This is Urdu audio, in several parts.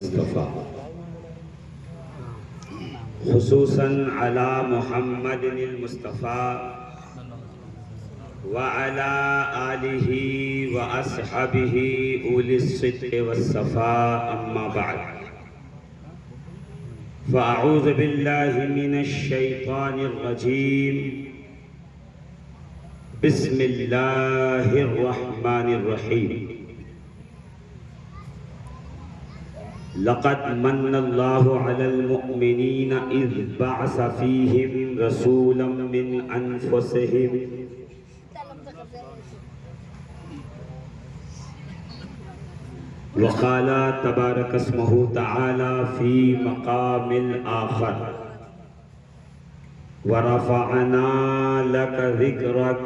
المصطفى خصوصا على محمد المصطفى وعلى آله وأصحابه أولي الصدق والصفاء أما بعد فأعوذ بالله من الشيطان الرجيم بسم الله الرحمن الرحيم لقد من الله على المؤمنين إذ بعث فيهم رسولا من أنفسهم وقال تبارك اسمه تعالى في مقام آخر ورفعنا لك ذكرك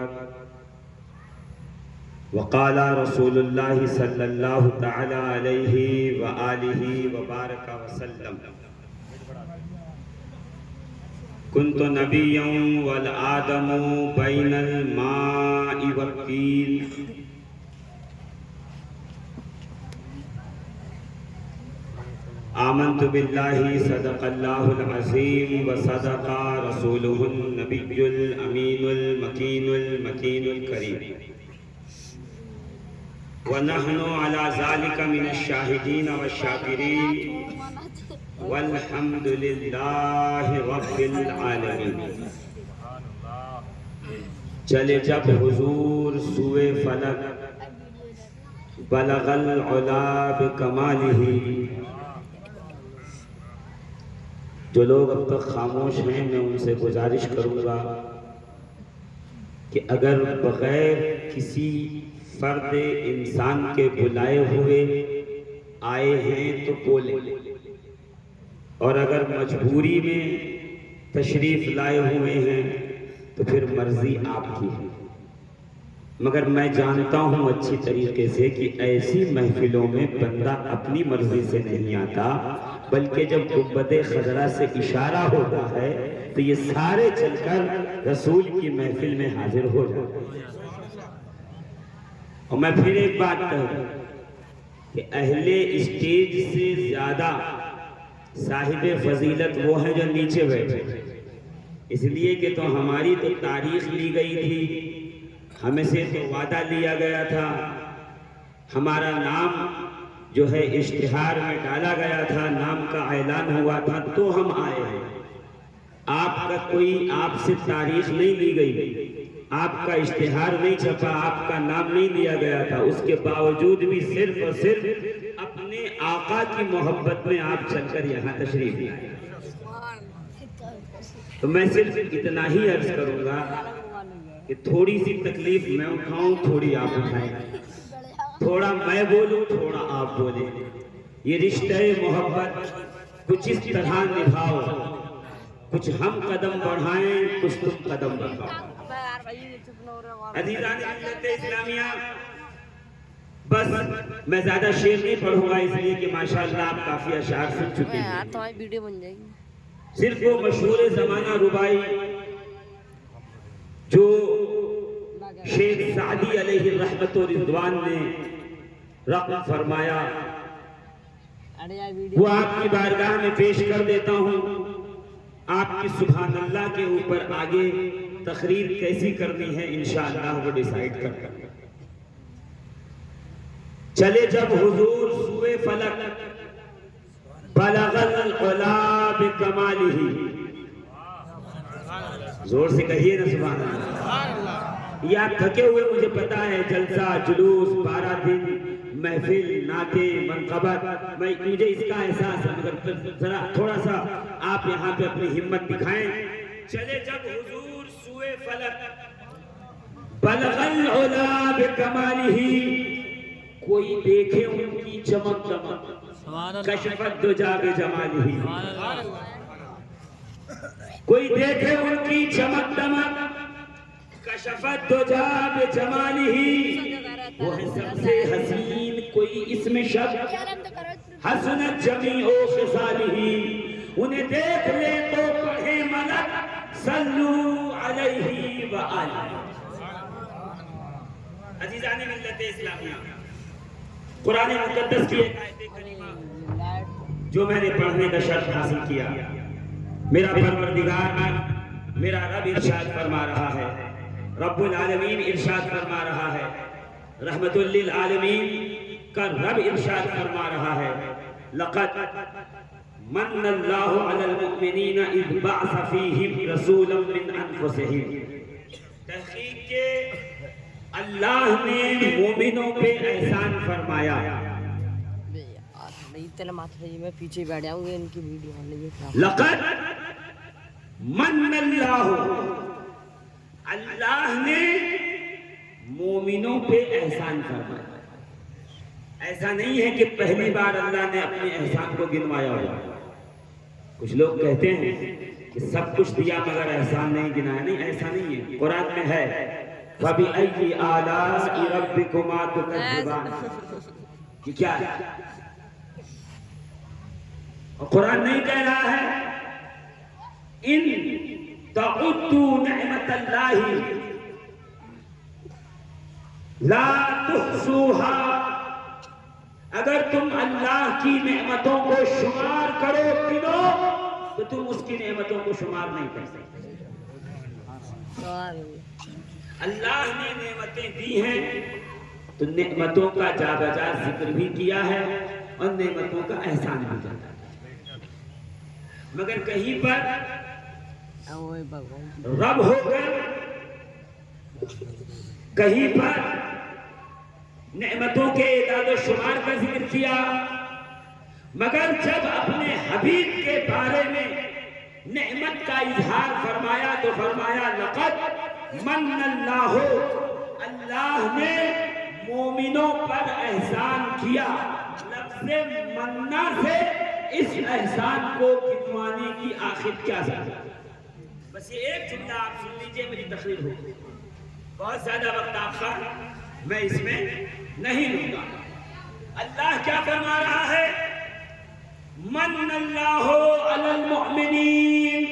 وقال رسول الله صلى الله تعالى عليه وآله وبارك وسلم كنت نبيا والآدم بين الماء والطين آمنت بالله صدق الله العظيم وصدق رسوله النبي الأمين المكين الكريم ونحن على ذلك من الشاهدين والشاكرين والحمد لله رب العالمين. چلے جب حضور سوئے فلک بلغ العلا بکمالہ. جو لوگ اب تک خاموش ہیں میں ان سے گزارش کروں گا کہ اگر بغیر کسی فرد انسان کے بلائے ہوئے آئے ہیں تو بولیں، اور اگر مجبوری میں تشریف لائے ہوئے ہیں تو پھر مرضی آپ کی ہے. مگر میں جانتا ہوں اچھی طریقے سے کہ ایسی محفلوں میں بندہ اپنی مرضی سے نہیں آتا، بلکہ جب گنبد خضرا سے اشارہ ہوتا ہے تو یہ سارے چل کر رسول کی محفل میں حاضر ہو جاتے ہیں. اور میں پھر ایک بات کہوں کہ اہل اسٹیج سے زیادہ صاحب فضیلت وہ ہے جو نیچے بیٹھے، اس لیے کہ تو ہماری تو تاریخ لی گئی تھی، ہمیں سے تو وعدہ لیا گیا تھا، ہمارا نام جو ہے اشتہار میں ڈالا گیا تھا، نام کا اعلان ہوا تھا تو ہم آئے ہیں. آپ سے تاریخ نہیں لی گئی، آپ کا اشتہار نہیں چھپا، آپ کا نام نہیں لیا گیا تھا، اس کے باوجود بھی صرف اور صرف اپنے آقا کی محبت میں آپ چل کر یہاں تشریف لائے. تو میں صرف اتنا ہی عرض کروں گا کہ تھوڑی سی تکلیف میں اٹھاؤں، تھوڑی آپ اٹھائیں، تھوڑا میں بولوں، تھوڑا آپ بولیں. یہ رشتہ محبت کچھ اس طرح نبھاؤ، کچھ ہم قدم بڑھائیں، کچھ تم قدم بڑھاؤ. عزیزان ملت اسلامیہ، بس میں زیادہ شعر نہیں پڑھوں گا اس لیے کہ ماشاءاللہ آپ کافی اشعار سن چکے ہیں. صرف وہ مشہور زمانہ ربائی جو شیخ سعدی علیہ الرحمت و رضوان نے رقم فرمایا وہ آپ کی بارگاہ میں پیش کر دیتا ہوں. آپ کی سبحان اللہ کے اوپر آگے تقریر کیسی کرنی ہے انشاءاللہ وہ ڈیسائیڈ کرتا ہے. چلے جب حضور سوئے فلک بلغ العلا بکمالہ. زور سے کہیے نا سبحان اللہ. یہ آپ تھکے ہوئے مجھے پتا ہے، جلسہ جلوس 12 دن محفل نعتیں منقبت، مجھے اس کا احساس ہے، مگر ذرا تھوڑا سا آپ یہاں پہ اپنی ہمت دکھائیں. چلے جب حضور سوئے فلک بلغ العلا بکمالہ. کوئی دیکھے ان کی چمک دمک کشفت دجا بجمالہ. کوئی دیکھے ان کی چمک دمک کشفت دجا بجمالہ. وہ ہے سب سے حسین کوئی اس میں شب حسنت جمیع خصالہ. انہیں دیکھ لے تو پڑھے ملک صلو علیہ وآلہ. عزیزان ملت اسلامیہ، قرآن مقدس کی ایک آیت کریمہ جو میں نے پڑھنے کا شرف حاصل کیا، میرا پروردگار میرا رب ارشاد فرما رہا ہے، رب العالمین ارشاد فرما رہا ہے، رحمت للعالمین کا رب ارشاد فرما رہا ہے، لقد من اللہ علی المؤمنین اذ بعث فیہم رسولا من انفسہم، تحقیق کے اللہ نے مومنوں پہ احسان فرمایا۔ میں پیچھے بیٹھ جاؤں گی، ان کی ویڈیو آنے لقد من اللہ، اللہ نے مومنوں پہ احسان فرمایا۔ ایسا نہیں ہے کہ پہلی بار اللہ نے اپنے احسان کو گنوایا ہوا۔ کچھ لوگ کہتے ہیں کہ سب کچھ دیا مگر احسان نہیں گنایا، نہیں ایسا نہیں ہے، قرآن میں ہے فَبِأَيِّ آلَاءِ رَبِّكُمَا تُكَذِّبَانِ، یہ کیا ہے؟ اور قرآن نہیں کہہ رہا ہے ان تعدوا نعمت اللہ لا تحصوها، اگر تم اللہ کی نعمتوں کو شمار کرو گنو تو تم اس کی نعمتوں کو شمار نہیں کر سکتے۔ اللہ نے نعمتیں دی ہیں تو نعمتوں کا جا بجا ذکر بھی کیا ہے اور نعمتوں کا احسان بھی کیا ہے، مگر کہیں پر رب ہو کر کہیں پر نعمتوں کے اعداد و شمار کا ذکر کیا، مگر جب اپنے حبیب کے بارے میں نعمت کا اظہار فرمایا تو فرمایا لقد من اللہ، اللہ نے مومنوں پر احسان کیا۔ لفظ مننا سے اس احسان کو گنوانے کی آخر کیا ضرورت؟ بس یہ ایک جملہ آپ سن لیجئے، میری تقریر ہو، بہت زیادہ وقت آپ کا میں اس میں نہیں لوں گا۔ اللہ کیا فرما رہا ہے؟ من اللہ علی المؤمنین،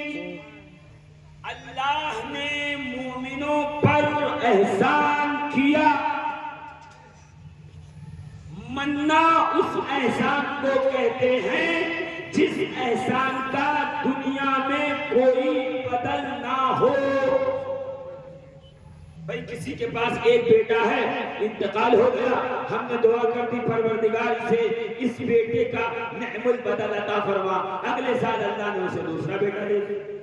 اللہ نے مومنوں پر احسان کیا۔ مننا اس احسان کو کہتے ہیں جس احسان کا دنیا میں کوئی بدل نہ ہو۔ بھئی کسی کے پاس ایک بیٹا ہے، انتقال ہو گیا، ہم نے دعا کر دی پروردگار سے اس بیٹے کا نعم البدل عطا فرما، اگلے سال اللہ نے اسے دوسرا بیٹا دے دیا۔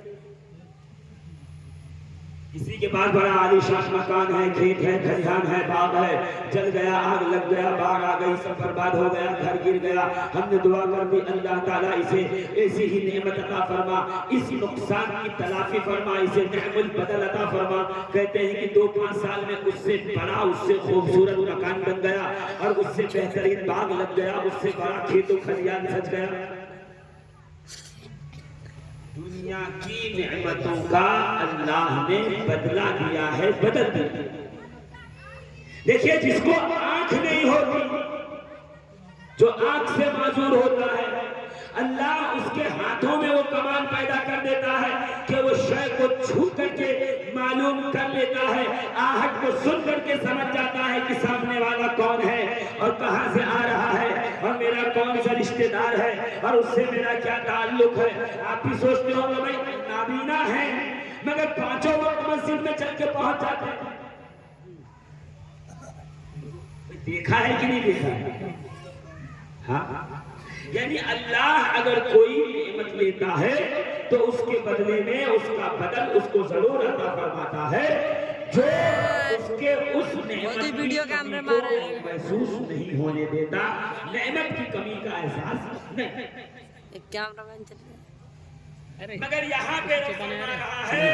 کسی کے پاس بڑا عالیشان مکان ہے، کھیت ہے، کھلیان ہے، باغ ہے، جل گیا، آگ لگ گیا، باڑھ آ گئی، سب برباد ہو گیا، گھر گر گیا، ہم نے دعا کر دی اللہ تعالیٰ اسے ایسی ہی نعمت عطا فرما، اس نقصان کی تلافی فرما، اسے نعم البدل عطا فرما۔ کہتے ہیں کہ 2-5 سال میں اس سے بڑا، اس سے خوبصورت مکان بن گیا اور اس سے بہترین باغ لگ گیا، اس سے بڑا کھیت و کھلیان سج گیا۔ دنیا کی نعمتوں کا اللہ نے بدلہ دیا ہے، بدل دیا۔ دیکھیے جس کو آنکھ نہیں ہوتی، جو آنکھ سے معذور ہوتا ہے، اللہ اس کے ہاتھوں میں وہ کمال پیدا کر دیتا ہے کہ وہ شے کو چھو کر کے معلوم کر لیتا ہے، آہٹ کو سن کر کے سمجھ جاتا ہے کہ سامنے والا کون ہے اور کہاں سے آ رہا ہے اور میرا کون سا رشتہ دار ہے اور اس سے میرا کیا تعلق ہے۔ آپ بھی سوچتے ہو کہ بھائی نابینا ہے مگر 5 وقت مسجد میں چل کے پہنچ جاتے ہیں، دیکھا ہے کہ نہیں دیکھا ہے؟ ہاں، یعنی اللہ اگر کوئی نعمت لیتا ہے تو اس کے بدلے میں اس کا بدل اس کو ضرور عطا فرماتا ہے، جو اس کے اس نعمت کی کمی کو محسوس نہیں ہونے دیتا، نعمت کی کمی کا احساس نہیں۔ مگر یہاں پہ فرما رہا ہے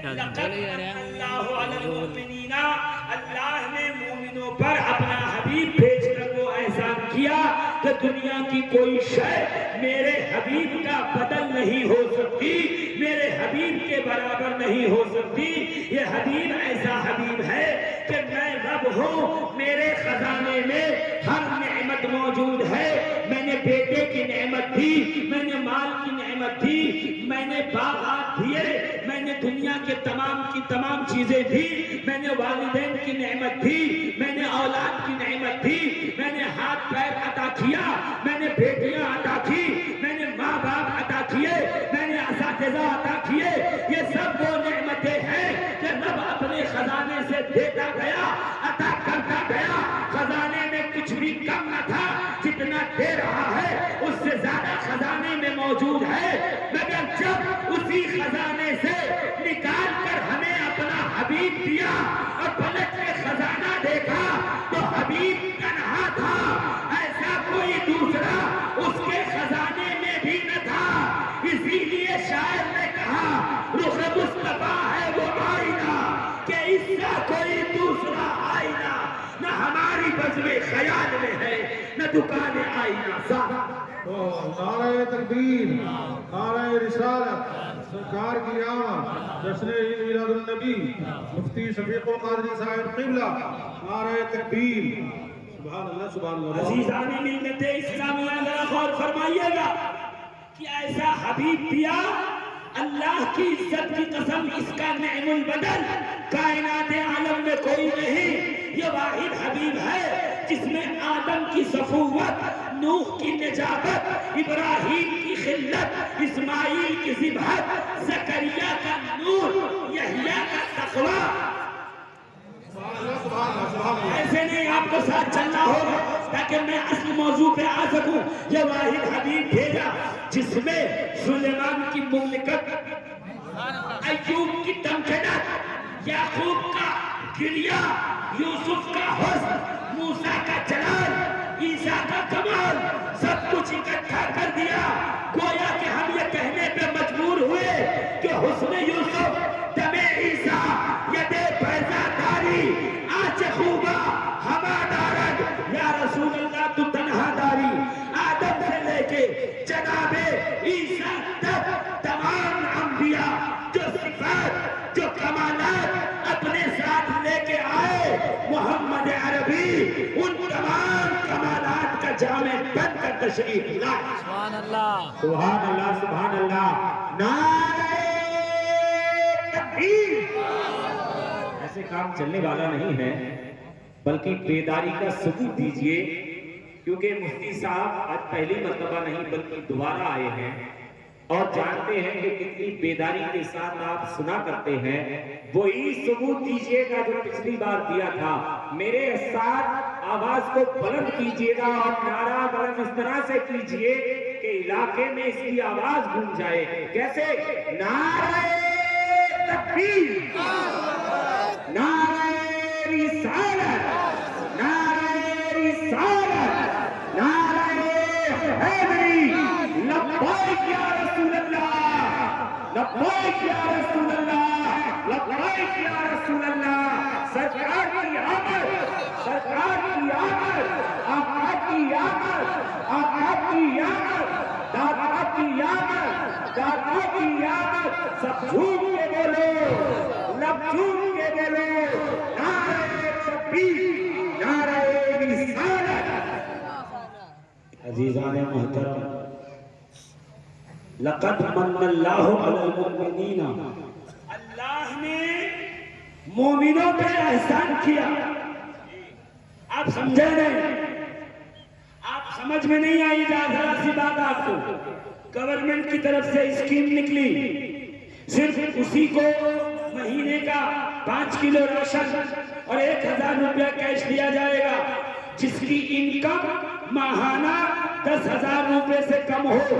لقد اللہ علی المؤمنین، اللہ نے مومنوں پر اپنا حبیب بھیج کر وہ احسان کیا کہ دنیا کی کوئی شے میرے حبیب کا بدل نہیں ہو سکتی، میرے حبیب کے برابر نہیں ہو سکتی۔ یہ حبیب ایسا حبیب ہے کہ میں رب ہوں، میرے خزانے میں ہر نعمت موجود ہے۔ میں نے بیٹے کی نعمت دی، میں نے مال کی نعمت دی، میں نے باغات دیے، میں نے دنیا کے تمام کی تمام چیزیں دی، میں نے والدین کی نعمت دی، میں نے اولاد کی نعمت دی، میں نے ہاتھ پیر عطا کیا، میں نے بیٹیاں عطا کی، میں نے رضا عطا کیے، یہ سب وہ نعمتیں ہیں کہ رب اپنے خزانے سے دیتا گیا، عطا کرتا گیا۔ خزانے میں کچھ بھی کم نہ تھا، جتنا دے رہا ہے اس سے زیادہ خزانے میں موجود ہے، مگر جب اسی خزانے سے نکال کر ہمیں اپنا حبیب دیا اور پلٹ کے خزانہ دیکھا تو حبیب تنہا تھا، ایسا کوئی دوسرا اس کے خزانے میں بھی نہ تھا۔ اسی لیے شاعر نے کہا رخ مصطفیٰ ہے وہ آئینہ کہ اس کا کوئی دوسرا آئینہ نہ ہماری بزم خیال میں ہے نہ دکان آئینہ سا۔ نعرہ تکبیر، نعرہ رسالت، سرکار کی آمد، جشن عید میلاد النبی، مفتی شفیق القادری صاحب قبلہ، نعرہ تکبیر، سبحان اللہ سبحان اللہ۔ عزیزان ملت اسلامیہ ذرا غور فرمائیے گا کہ ایسا حبیب دیا، اللہ کی عزت کی قسم اس کا نعم البدل کائنات عالم میں کوئی نہیں، یہ واحد حبیب ہے جس میں آدم کی صفوت، نوح کی نجابت، ابراہیم کی خلت، اسماعیل کی ذبحت، زکریا کا نور، یحییٰ کا تقوی۔ ایسے نہیں، آپ کو ساتھ چلنا ہوگا تاکہ میں اصل موضوع پہ آ سکوں۔ یہ واحد حبیب بھیجا جس میں سلیمان کی مملکت، ایوب کی تمکنت، یعقوب کا گریہ، یوسف کا حسن، موسیٰ کا جلال، عیسیٰ کا کمال، سب کچھ اکٹھا کر دیا۔ گویا کہ ہم یہ کہنے پہ مجبور ہوئے کہ حسن یوسف، دم عیسیٰ، ید بیضا داری، آنچ خوبا ہما دارد، یا رسول اللہ تو تنہا داری۔ آدم سے لے کے جناب عیسیٰ تک تمام انبیاء جو صفات، جو کمالات اپنے ساتھ لے کے آئے، محمد عربی ان تمام کمالات کا جامع بن کر تشریف لائے۔ سبحان اللہ، سبحان اللہ، سبحان اللہ، نعرہ تکبیر۔ ایسے کام چلنے والا نہیں ہے، بلکہ بیداری کا ثبوت دیجئے، کیونکہ مفتی صاحب آج پہلی مرتبہ نہیں بلکہ دوبارہ آئے ہیں اور جانتے ہیں کہ کتنی بیداری کے ساتھ آپ سنا کرتے ہیں۔ وہی ثبوت دیجئے گا جو پچھلی بار دیا تھا۔ میرے ساتھ آواز کو بلند کیجئے گا اور نعرہ بلند اس طرح سے کیجئے کہ علاقے میں اس کی آواز گونج جائے۔ کیسے؟ نعرہ تکبیر، نعرہ رسالت، نعرہ رسالت، نعرہ حیدری، لبیک یا رسول اللہ، لبیک یا رسول اللہ، لبیک یا رسول اللہ۔ سرکار کی آمد، سرکار کی آمد، آقا کی آمد، آقا کی آمد، دادا کی آمد، دادا کی آمد۔ سب جھوم کے بولو، لب جھوم کے بولو، نعرہ تکبیر، نعرہ رسالت۔ عزیزان محترم، لقد من اللہ علی المؤمنین، اللہ نے مومنوں پہ احسان کیا۔ آپ سمجھے نہیں، آپ سمجھ میں نہیں آئی ذرا سی بات آپ کو۔ گورنمنٹ کی طرف سے اسکیم نکلی، صرف اسی کو مہینے کا 5 کلو راشن اور 1000 روپیہ کیش دیا جائے گا جس کی انکم ماہانہ 10,000 روپے سے کم ہو۔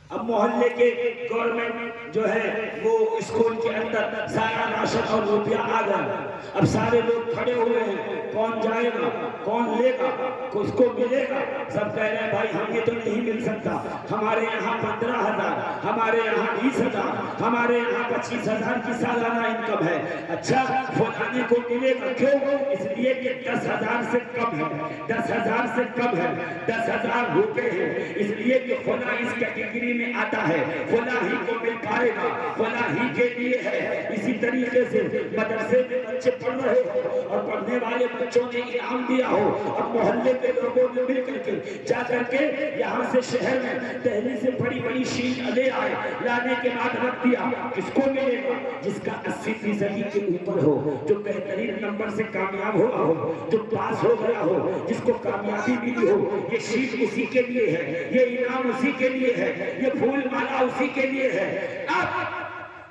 اب محلے کے گورنمنٹ جو ہے وہ اسکول کے اندر سارا راشن اور روپیہ آ گیا۔ اب سارے لوگ کھڑے ہوئے ہیں، کون جائے گا، کون لے گا، کس کو ملے گا؟ سب کہہ رہے ہیں بھائی ہم یہ تو نہیں مل سکتا، ہمارے یہاں 15,000، ہمارے یہاں 20,000، ہمارے یہاں 25,000 کی سالانہ انکم ہے۔ اچھا فلانے کو ملے گا، کیوں؟ اس لیے کہ 10,000 سے کم ہے، 10,000 سے کم ہے، 10,000 روپے ہے، اس لیے کہ فلاں اس کیٹیگری میں آتا ہے، فلاں ہی کو مل پائے گا، فلاں ہی کے لیے ہے۔ اسی طریقے سے مدرسے میں بچے پڑھ رہے ہو اور پڑھنے والے بچوں نے انعام دیا ہو، اب محلے کے لوگوں نے مل کر کے جا کر کے یہاں سے شہر میں دہلی سے بڑی بڑی شیٹ لے آئے، لانے کے بعد رکھ دیا، کس کو ملے گا؟ جس کا 80% کے اوپر ہو، جو بہترین نمبر سے کامیاب ہوا ہو، جو پاس ہو گیا ہو، جس کو کامیابی ملی ہو، یہ شیٹ اسی کے لیے ہے، یہ انعام اسی کے لیے ہے، یہ پھول مالا اسی کے لیے ہے۔ اب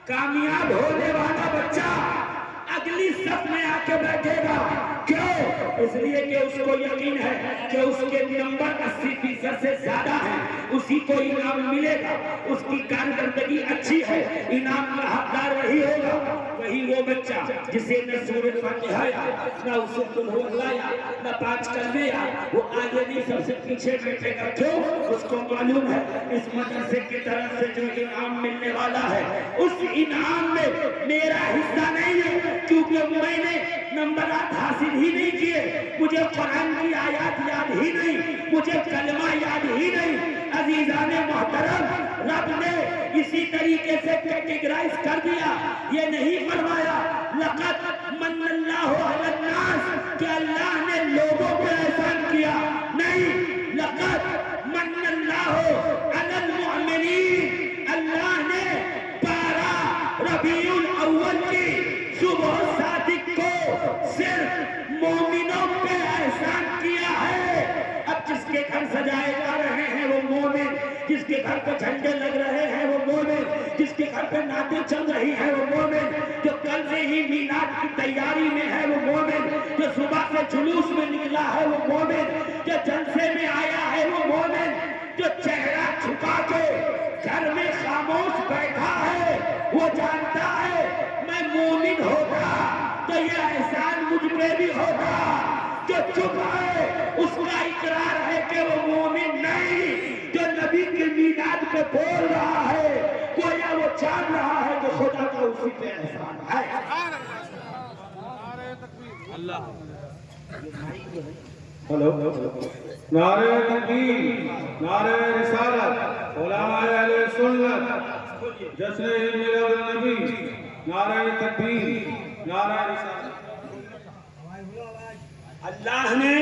کامیاب ہونے والا بچہ اگلی صف میں آ کے بیٹھے گا، کیوں؟ اس لیے کہ اس کو یقین ہے کہ اس کے نمبر 80% سے زیادہ ہیں، اسی کو انعام ملے گا، اس کی کارکردگی اچھی ہے، انعام کا حقدار وہی ہوگا۔ وہی وہ بچہ جسے نہ سورۃ فاتحہ یاد، نہ اسے قل ہو اللہ یاد، نہ 5 کلمے یاد، وہ آگے نہیں سب سے پیچھے بیٹھے گا، کیوں؟ اس کو معلوم ہے اس مدرسے کی طرف سے جو انعام ملنے والا ہے اس انعام میں میرا حصہ نہیں ہے، کیونکہ میں نے نمبرات حاصل ہی نہیں کیے، مجھے قرآن کی آیات یاد ہی نہیں، مجھے کلمہ یاد ہی نہیں۔ عزیزان محترم، رب نے اسی طریقے سے کیٹیگرائز کر دیا، یہ نہیں فرمایا لقد من اللہ علی الناس کہ اللہ نے لوگوں پہ احسان کیا، نہیں، لقد من اللہ علی المؤمنین، اللہ نے 12 ربیع الاول کی صبح صادق کو صرف مومنوں پہ احسان کیا ہے۔ اب جس کے گھر سجائے جا رہے ہیں وہ مومن، جس کے گھر پہ جھنڈے لگ رہے ہیں وہ مومن، جس کے گھر پہ نعتیں چل رہی ہیں وہ مومن، جو کل سے ہی میلاد کی تیاری میں ہے وہ مومن، جو صبح سے جلوس میں نکلا ہے وہ مومن، جو جلسے میں آیا ہے وہ مومن، جو چہرہ چھپا کے گھر میں خاموش بیٹھا ہے وہ جانتا ہے میں مومن ہوتا تو یہ احسان مجھ پہ بھی ہوتا۔ جو چپ ہے اس کا اقرار ہے کہ وہ مومن نہیں، جو نبی کی میلاد پہ بول رہا ہے گویا وہ جان رہا ہے کہ خدا کا اسی پہ احسان ہے۔ اللہ ہلو، نعرہ تکبیر، نعرہ رسالت، علماء اہل سنت، جشن میلاد النبی، نعرہ تکبیر، نعرہ رسالت۔ اللہ نے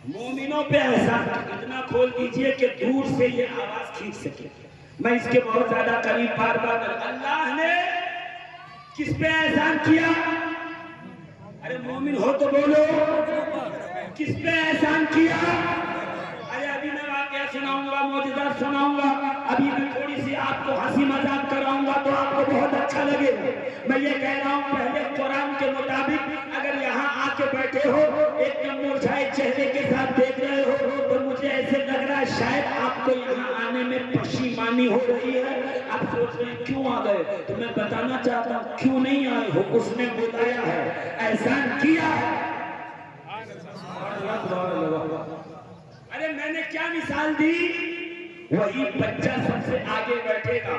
مومنوں پہ احسان اتنا کھول دیجئے کہ دور سے یہ آواز کھینچ سکے، میں اس کے بہت زیادہ قریب بار بار اللہ نے کس پہ احسان کیا؟ ارے مومن ہو تو بولو، کس پہ احسان کیا؟ ارے ابھی میں واقعہ سناؤں گا، معجزات سناؤں گا، ابھی میں تھوڑی سی آپ کو ہنسی مذاق کراؤں گا تو آپ کو بہت اچھا لگے گا۔ میں یہ کہہ رہا ہوں پہلے قرآن کے مطابق اگر یہاں آ کے بیٹھے ہو ایک دم مرجھائے چہرے کے ساتھ دیکھ رہے ہو تو مجھے ایسے لگ رہا ہے شاید آپ کو یہاں آنے میں پشیمانی ہو رہی ہے، آپ سوچ رہے ہیں کیوں آ گئے، تو میں بتانا چاہتا ہوں کیوں نہیں آئے ہو، اس نے بلایا ہے، احسان کیا ہے۔ ارے میں نے کیا مثال دی؟ وہی بچہ سب سے آگے بیٹھے گا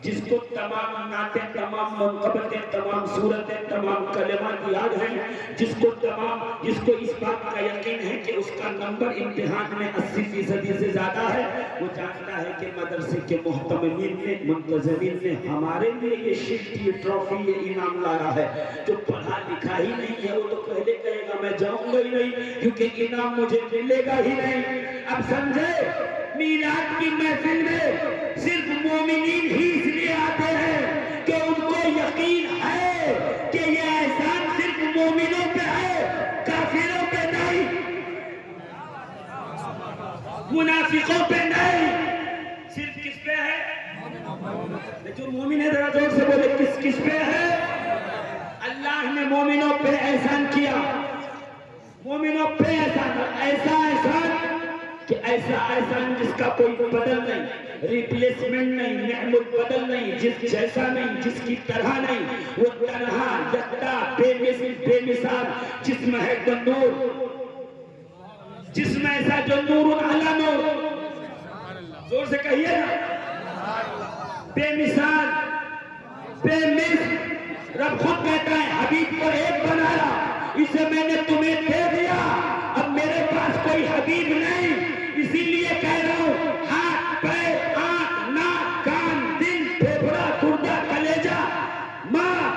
جس کو تمام نعتیں، تمام منقبتیں، تمام صورتیں، تمام کلمات یاد ہیں، جس کو اس بات کا یقین ہے کہ اس کا نمبر امتحان میں 80% سے زیادہ ہے، وہ جانتا ہے کہ مدرسے کے محتممین نے، منتظمین نے ہمارے لیے یہ شفٹ، یہ ٹرافی، یہ انعام لایا ہے۔ جو پڑھا لکھا ہی نہیں ہے وہ تو پہلے کہے گا میں جاؤں گا ہی نہیں کیونکہ انعام مجھے ملے گا ہی نہیں۔ اب سمجھے میلاد کی محفل میں صرف مومنین ہی اس لیے آتے ہیں کہ ان کو یقین ہے کہ یہ احسان صرف مومنوں پہ ہے، کافروں پہ نہیں، منافقوں پہ نہیں، صرف کس پہ ہے؟ جو مومن ہے ذرا زور سے بولے کس پہ ہے؟ اللہ نے مومنوں پہ احسان کیا، مومنوں پہ احسان، ایسا احسان کہ ایسا احسان جس کا کوئی بدل نہیں، ریپلیسمنٹ نہیں، نعم البدل نہیں، جس جیسا نہیں، جس کی طرح نہیں، وہ تنہا، یکتا، بے مثل، بے مثال، جسم ہے جو نور، جسم ایسا جو نور علی نور، زور سے کہیے نا، بے مثال، بے مثل، رب خود کہتا ہے حبیب کو ایک بنایا، اسے میں نے تمہیں دے دیا، اب میرے پاس کوئی حبیب نہیں، اسی لیے کہہ رہا ہوں ہاتھ، پیر، آنکھ، ناک، کان، دل، پھیپھڑا، گردہ، کلیجہ، ماں،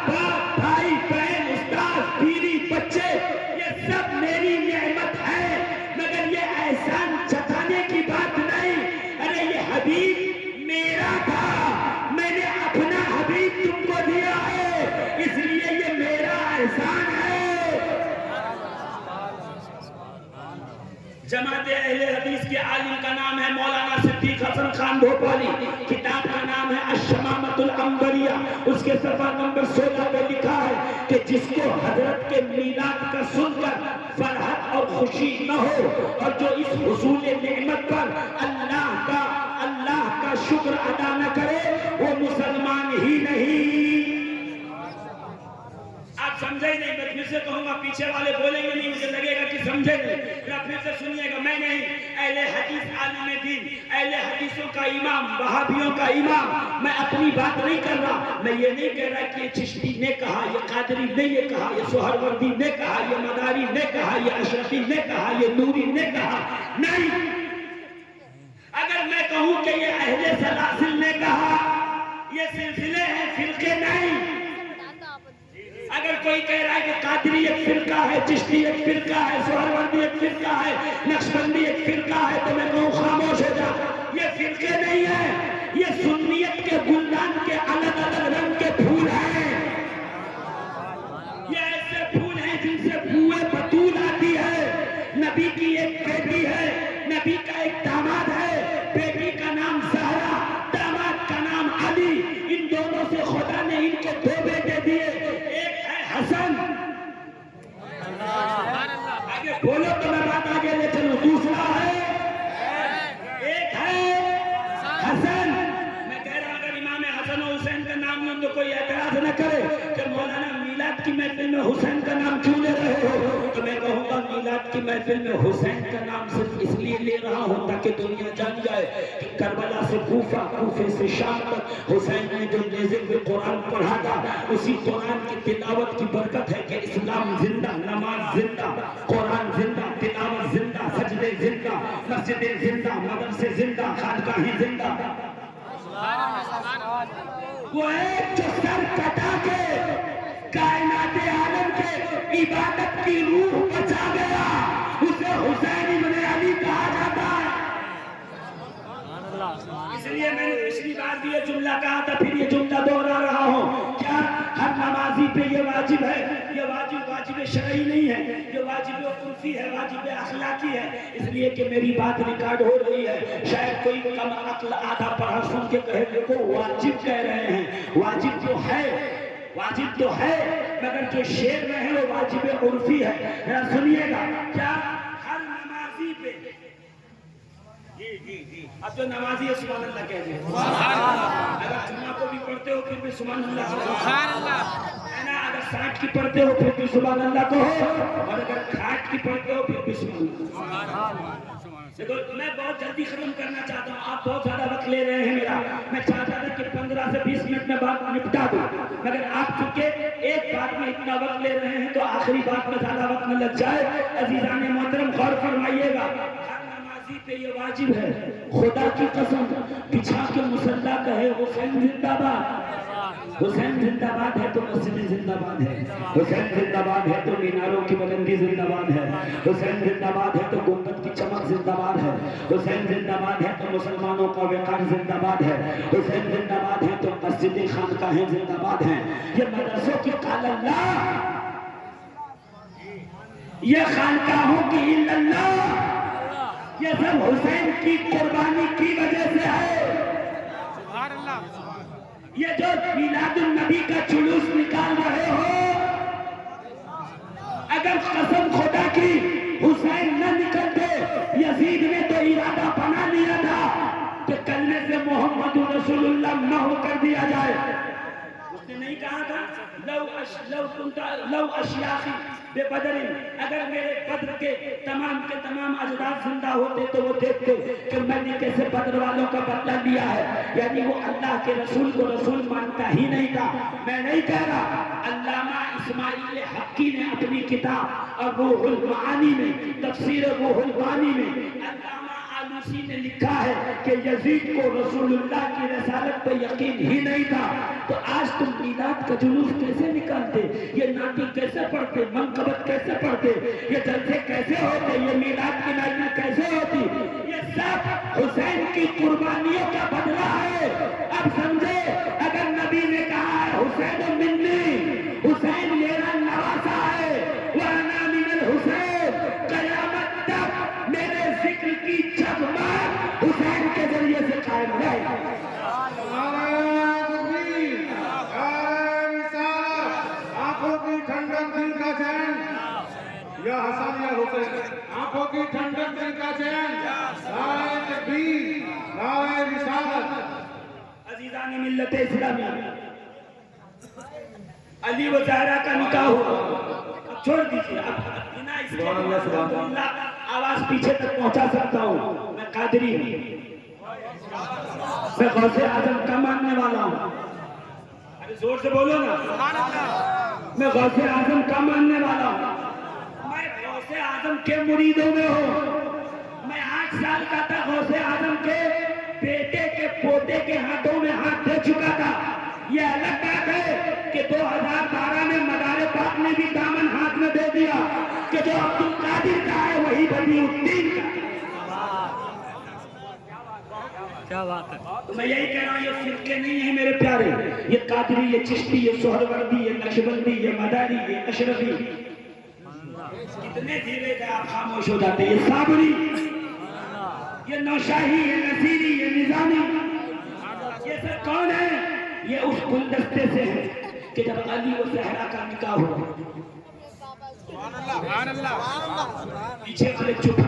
کے عالم کا نام ہے مولانا صدیق حسن خان بھوپالی، کتاب کا نام ہے الشمامۃ العنبریہ، اس کے صفحہ نمبر 16 پہ لکھا ہے کہ جس کو حضرت کے میلاد کا سن کر فرحت اور خوشی نہ ہو اور جو اس حصول نعمت پر اللہ کا شکر ادا نہ کرے وہ مسلمان ہی نہیں۔ آپ سمجھے نہیں، میں پھر سے کہوں گا، پیچھے والے بولیں گے نہیں، مجھے لگے گا کہ سمجھے نہیں، پھر سے سنیے گا، میں نہیں، اہل حدیث عالم دین، اہل حدیثوں کا امام، وہابیوں کا امام، میں اپنی بات نہیں کر رہا، میں یہ نہیں کہہ رہا کہ یہ چشتی نے کہا، یہ قادری نے یہ کہا، یہ سہروردی نے کہا، یہ مداری نے کہا، یہ اشرفی نے کہا، یہ نوری نے کہا، نہیں۔ اگر میں کہوں کہ یہ اہل سلاسل نے کہا، یہ سلسلے ہیں، فرقے نہیں۔ اگر کوئی کہہ رہا ہے کہ قادری ایک فرقہ ہے، چشتی ایک فرقہ ہے، سہروردی ایک فرقہ ہے، نقشبندی ایک فرقہ ہے، تو میں کہوں خاموش ہو جا، یہ فرقے نہیں ہیں، یہ سنیت کے گلدان کے الگ الگ رنگ کے پھول ہیں، یہ ایسے پھول ہیں جن سے بوئے بطول آتی ہے۔ نبی کی ایک بیٹی ہے، نبی کا ایک داماد ہے، بیٹی کا نام زہرا، داماد کا نام علی، ان دونوں سے خدا نے ان کو دو بیٹے دیے، ایک ہے حسن، آگے بولو تو میں بات آگے لے چلوں، دوسرا ہے ایک ہے حسن۔ میں کہہ رہا اگر امام حسن و حسین کا نام لوں تو کوئی اعتراض نہ کرے کہ مولانا میلاد کی محفل میں حسین کا نام کیوں لے رہے ہو، تو میں کہوں گا میلاد کی محفل میں حسین کا نام صرف اس لیے لے رہا ہوں تاکہ دنیا جان جائے کہ کربلا سے کوفہ، کوفے سے شام تک حسین نے جو نیزے میں قرآن پڑھا تھا، اسی قرآن کی تلاوت کی برکت ہے کہ اسلام زندہ، نماز زندہ، قرآن زندہ، تلاوت زندہ، سجدے زندہ، مسجدیں زندہ، مدرسے زندہ، خانقاہیں زندہ۔ وہ ایک جو سر کٹا کے کائنات عالم کے عبادت کی روح بچا گیا، اسے حسین ابن علی کہا جاتا ہے۔ اس لیے میں نے پچھلی بار بھی یہ جملہ کہا تھا، پھر یہ جملہ دوہرا رہا ہوں، کیا ہر نمازی پہ یہ واجب ہے؟ یہ واجب شرعی نہیں ہے، یہ واجب عرفی ہے، واجب اخلاقی ہے، اس لیے کہ میری بات ریکارڈ ہو رہی ہے، شاید کوئی کم عقل آدھا پڑھا سن کے کہے دیکھو واجب کہہ رہے ہیں، واجب تو ہے مگر جو شعر میں ہے وہ واجب عرفی ہے۔ سنیے گا، کیا ہر نمازی پہ، جی اب جو نمازی ہے سبحان اللہ کہہ دیں، اگر جمعہ کو بھی پڑھتے ہو پھر بھی سبحان اللہ ہے نا، اگر 60 کی پڑھتے ہو پھر بھی سبحان اللہ کہو، اور اگر 60 کی پڑھتے ہو پھر بھی سبحان اللہ۔ دیکھو میں بہت جلدی ختم کرنا چاہتا ہوں، آپ بہت زیادہ وقت لے رہے ہیں میرا، میں چاہتا تھا کہ 15 سے 20 منٹ میں بات نپٹا دوں، مگر آپ چونکہ ایک بات میں اتنا وقت لے رہے ہیں تو آخری بات میں زیادہ وقت نہ لگ جائے۔ عزیزان محترم غور فرمائیے گا، ہر نمازی پہ یہ واجب ہے، خدا کی قسم بچھا کے مصلی کہے حسین زندہ باد، حسین زندہ باد ہے تو مسجد زندہ باد ہے، حسین زندہ باد ہے تو میناروں کی بلندی زندہ باد ہے، حسین زندہ باد ہے تو گنبد کی چمک زندہ باد ہے، حسین زندہ باد ہے تو مسلمانوں کا وقار زندہ باد ہے، حسین زندہ باد ہے تو مسجد خانقاہیں زندہ باد ہیں۔ یہ مدرسوں کی قال اللہ، یہ خانقاہوں کی الا اللہ، یہ سب حسین کی قربانی کی وجہ سے ہے۔ یہ جو میلاد النبی کا جلوس نکال رہے ہو، اگر قسم خدا کی حسین نہ نکلتے، یزید نے تو ارادہ بنا لیا تھا کہ کلمے سے محمد رسول اللہ نہ ہو کر دیا جائے۔ اس نے نہیں کہا تھا لو اشیاخی بے بدر، اگر میرے بدر کے تمام اجداد زندہ ہوتے تو وہ دیکھتے کہ میں نے کیسے بدر والوں کا بدلہ لیا ہے، یعنی وہ اللہ کے رسول کو رسول مانتا ہی نہیں تھا۔ میں نہیں کہہ رہا، علامہ اسماعیل حقی نے اپنی کتاب اور روح المعانی میں، تفسیر روح المعانی میں، علامہ آلوسی نے لکھا ہے کہ یزید کو رسول اللہ کی رسالت پہ یقین ہی نہیں تھا، تو آج تم میلاد کا جلوس کیسے نکالتے، یہ ناطق کیسے پڑھتے، منقبت کیسے پڑھتے، یہ جلسے کیسے ہوتے، یہ میلاد کی محفل کیسے ہوتی؟ یہ سب حسین کی قربانیوں کا بدلہ ہے۔ اب سمجھے، اگر نبی نے کہا ہے حسین منی، حسین میرا نواسا ہے، وَأَنَا مِنَ الْحُسَيْن، قیامت تک میرے ذکر کی جب ذریعے سے قائم رہے. نعرہ تکبیر، نعرہ رسالت، آنکھوں کی ٹھنڈک دل کا چین، یا حسن یا حسین، آنکھوں کی ٹھنڈک دل کا چین، نعرہ تکبیر، نعرہ رسالت. عزیزان ملت اسلامی، علی و زہرا کا نکاح ہوا. چھوڑ دیجیے اب بنا اس کے الحمدللہ آواز پیچھے تک پہنچا سکتا ہوں. میں قادری ہوں، میں غوث اعظم کا ماننے والا ہوں. ارے زور سے بولو نا. میں غوث اعظم کا ماننے والا ہوں. میں غوث اعظم کے مریدوں میں ہوں. میں 8 سال کا تھا، غوث اعظم کے بیٹے کے پوتے کے ہاتھوں میں ہاتھ دے چکا تھا. یہ الگ بات ہے کہ 2012 میں مدار پاک نے بھی دامن ہاتھ میں دے دیا کہ جو عبد القادر کا ہے وہی بدیع الدین کا. کیا بات ہے. تو میں یہی کہہ رہا ہوں، یہ فرقے نہیں ہیں میرے پیارے. یہ قادری، یہ چشتی، یہ سہروردی، یہ نقشبندی، یہ مداری، یہ اشرفی. کتنے دھیرے سے آپ خاموش ہو جاتے. یہ صابری، یہ نوشاہی، یہ نصیری، یہ نظامی، یہ سب کون ہے؟ یہ اس گلدستے سے ہے کہ جب علی و زہرا کا نکاح ہوا. پیچھے والے چپ.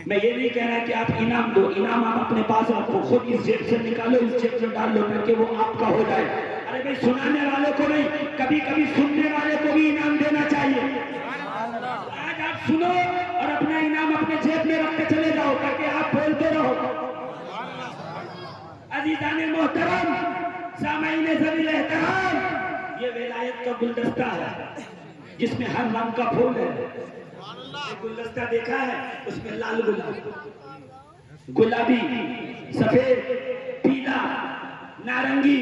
میں یہ نہیں کہہ رہا کہ آپ انعام دو، انعام آپ اپنے پاس رکھو، خود اس جیب سے نکالو، اس جیب سے ڈال لو تاکہ وہ آپ کا ہو جائے. ارے بھائی سنانے والے کو نہیں، کبھی کبھی سننے والے کو بھی انعام دینا چاہیے. آج آپ سنو اور اپنا انعام اپنے جیب میں رکھ کے چلے جاؤ تاکہ آپ بولتے رہو. عزیزان محترم، سامعین ذویل احترام، یہ ولایت کا گلدستہ ہے جس میں ہر رنگ کا پھول ہے. ایک گلدستہ دیکھا ہے، اس میں لال گلاب، گلابی، سفید، پیلا، نارنگی.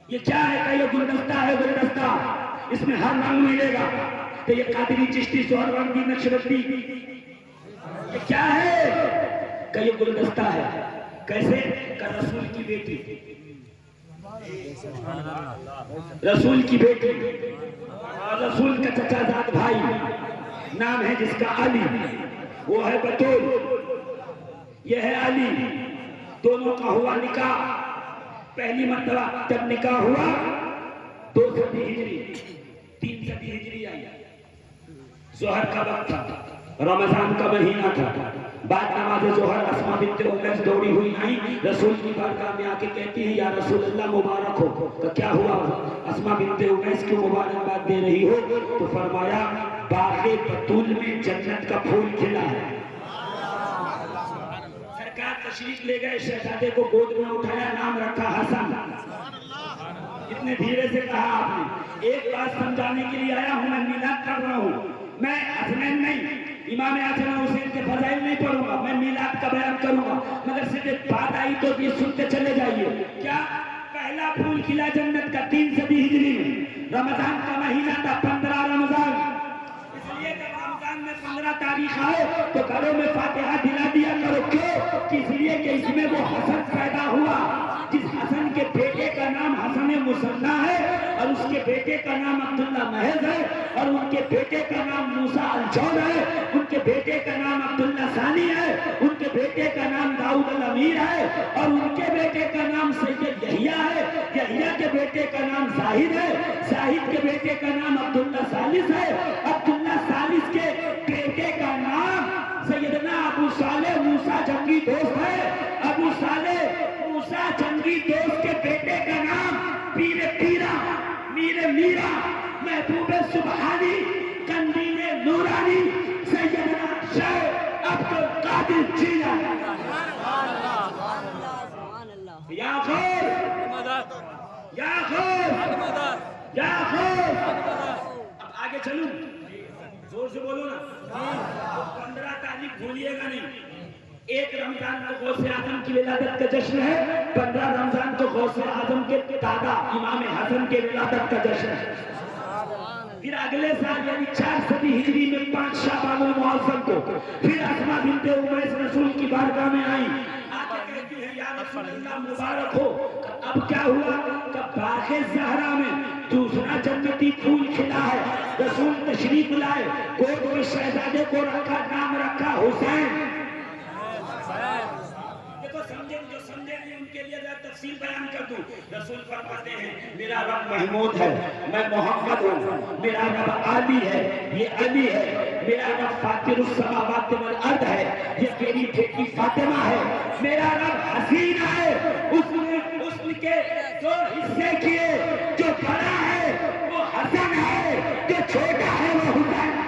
یہ کیا ہے کہ یہ گلدستہ ہے. گلدستہ اس میں ہر رنگ ملے گا. تو یہ قادری، چشتی، سہروردی، نقشبندی، یہ کیا ہے کہ یہ گلدستہ ہے. کیسے کہ رسول کی بیٹی، رسول کی بیٹی اور رسول کا چچا زاد بھائی، نام ہے جس کا علی، وہ ہے بطول، یہ ہے علی. دونوں کا ہوا نکاح. پہلی مرتبہ جب نکاح ہوا 2 صدی ہجری، 3 صدی ہجری آئی. ظہر کا وقت تھا، رمضان کا مہینہ تھا. بعد نماز ظہر اسما بنت امیس دوڑی ہوئی آئی، رسول کی بارگاہ میں آ کے کہتی ہے، یا رسول اللہ مبارک ہو. کہ کیا ہوا؟ اسما بنت امیس کی مبارکباد دے رہی ہو؟ تو فرمایا، باغ بطول میں جنت کا پھول کھلا ہے. سرکار تشریف لے گئے، شہزادے کو گود میں اٹھایا، نام رکھا حسن. اتنے دھیرے سے کہا آپ نے. ایک بات سمجھانے کے لیے آیا ہوں، میں میلاد کر رہا ہوں. میں حسنین نہیں، امام حسن و حسین کے فضائل نہیں پڑھوں گا، میں میلاد کا بیان کروں گا. مگر صرف ایک بات آئی تو یہ سنتے چلے جائیے. کیا؟ پہلا پھول کھلا جنت کا 3 صدی ہجری میں. رمضان کا مہینہ تھا، 15 رمضان. اس لیے جب رمضان میں 15 تاریخ آئے تو گھروں میں فاتحہ دلا دیا کرو. کیوں؟ اس لیے کہ اس میں وہ حسن پیدا ہوا جس حسن کے بیٹے کا نام حسن مصنع ہے، اور اس کے بیٹے کا نام عبداللہ محض ہے، اور ان کے بیٹے کا نام موسیٰ الجون ہے، ان کے بیٹے کا نام عبداللہ ثانی ہے، ان کے بیٹے کا نام داؤد الامیر ہے، اور ان کے بیٹے کا نام سید یحییٰ ہے. یحییٰ کے بیٹے کا نام زاہد ہے، زاہد کے بیٹے کا نام عبداللہ ثالث ہے، عبداللہ ثالث کے بیٹے کا نام سیدنا ابو صالح موسیٰ جنگی دوست ہے. ابو صالح موسیٰ جنگی دوست کے بیٹے کا نام پیر پیرا، میر میرا، محبوب سبحانی، قندیل نورانی، سیدنا شیخ عبد القادر جیلانی. یا غور، یا غور، یا غور. اب آگے چلوں، زور سے بولو نا. 15 تاریخ بھولیے گا نہیں. 1 رمضان کو غوث اعظم کی ولادت کا جشن ہے، 15 رمضان کو غوث اعظم کے دادا امام حسن کے ولادت کا جشن ہے. پھر اگلے سال یعنی 4 صدی ہجری میں 5 شعبان المعظم کو پھر اسما بنت امیس رسول کی بارگاہ میں آئی. آ کے کہتی ہے، یا رسول اللہ مبارک ہو. اب کیا ہوا کہ باغ زہرا میں دوسرا جنتی پھول کھلا ہے. رسول تشریف لائے، گود میں شہزادے کو رکھا، نام رکھا حسین. دیکھو سمجھے جو سمجھے نہیں ان کے لیے ذرا تفصیل بیان کر دوں. رسول فرماتے ہیں میرا رب محمود ہے, میں محمد ہوں. میرا رب علی ہے, یہ علی ہے. میرا رب فاطر السماوات والارض ہے, یہ میری بیٹی فاطمہ ہے. میرا رب حسین ہے, اس کے جو حصے کیے, جو بڑا ہے وہ حسن ہے, جو چھوٹا ہے وہ حسین.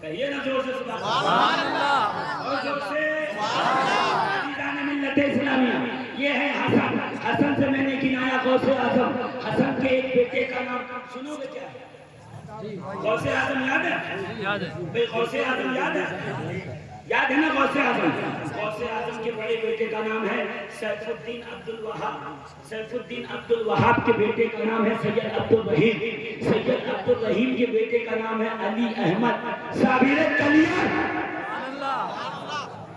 کہیے نا زور سے سبحان اللہ, اور زور سے عزیزان ملت اسلامیہ. یہ ہے حسن. حسن سے میں نے گنایا غوث اعظم. حسن کے ایک بیٹے کا نام سنو گے کیا ہے؟ غوث اعظم یاد ہے؟ یاد ہے بھئی غوث اعظم یاد ہے؟ یاد ہے نا غوث اعظم؟ غوث اعظم کے بڑے بیٹے کا نام ہے سیف الدین عبد الوہاب. سیف الدین عبد الوہاب کے بیٹے کا نام ہے سید عبد الرحیم. سید عبد الرحیم کے بیٹے کا نام ہے علی احمد صابر کلیار.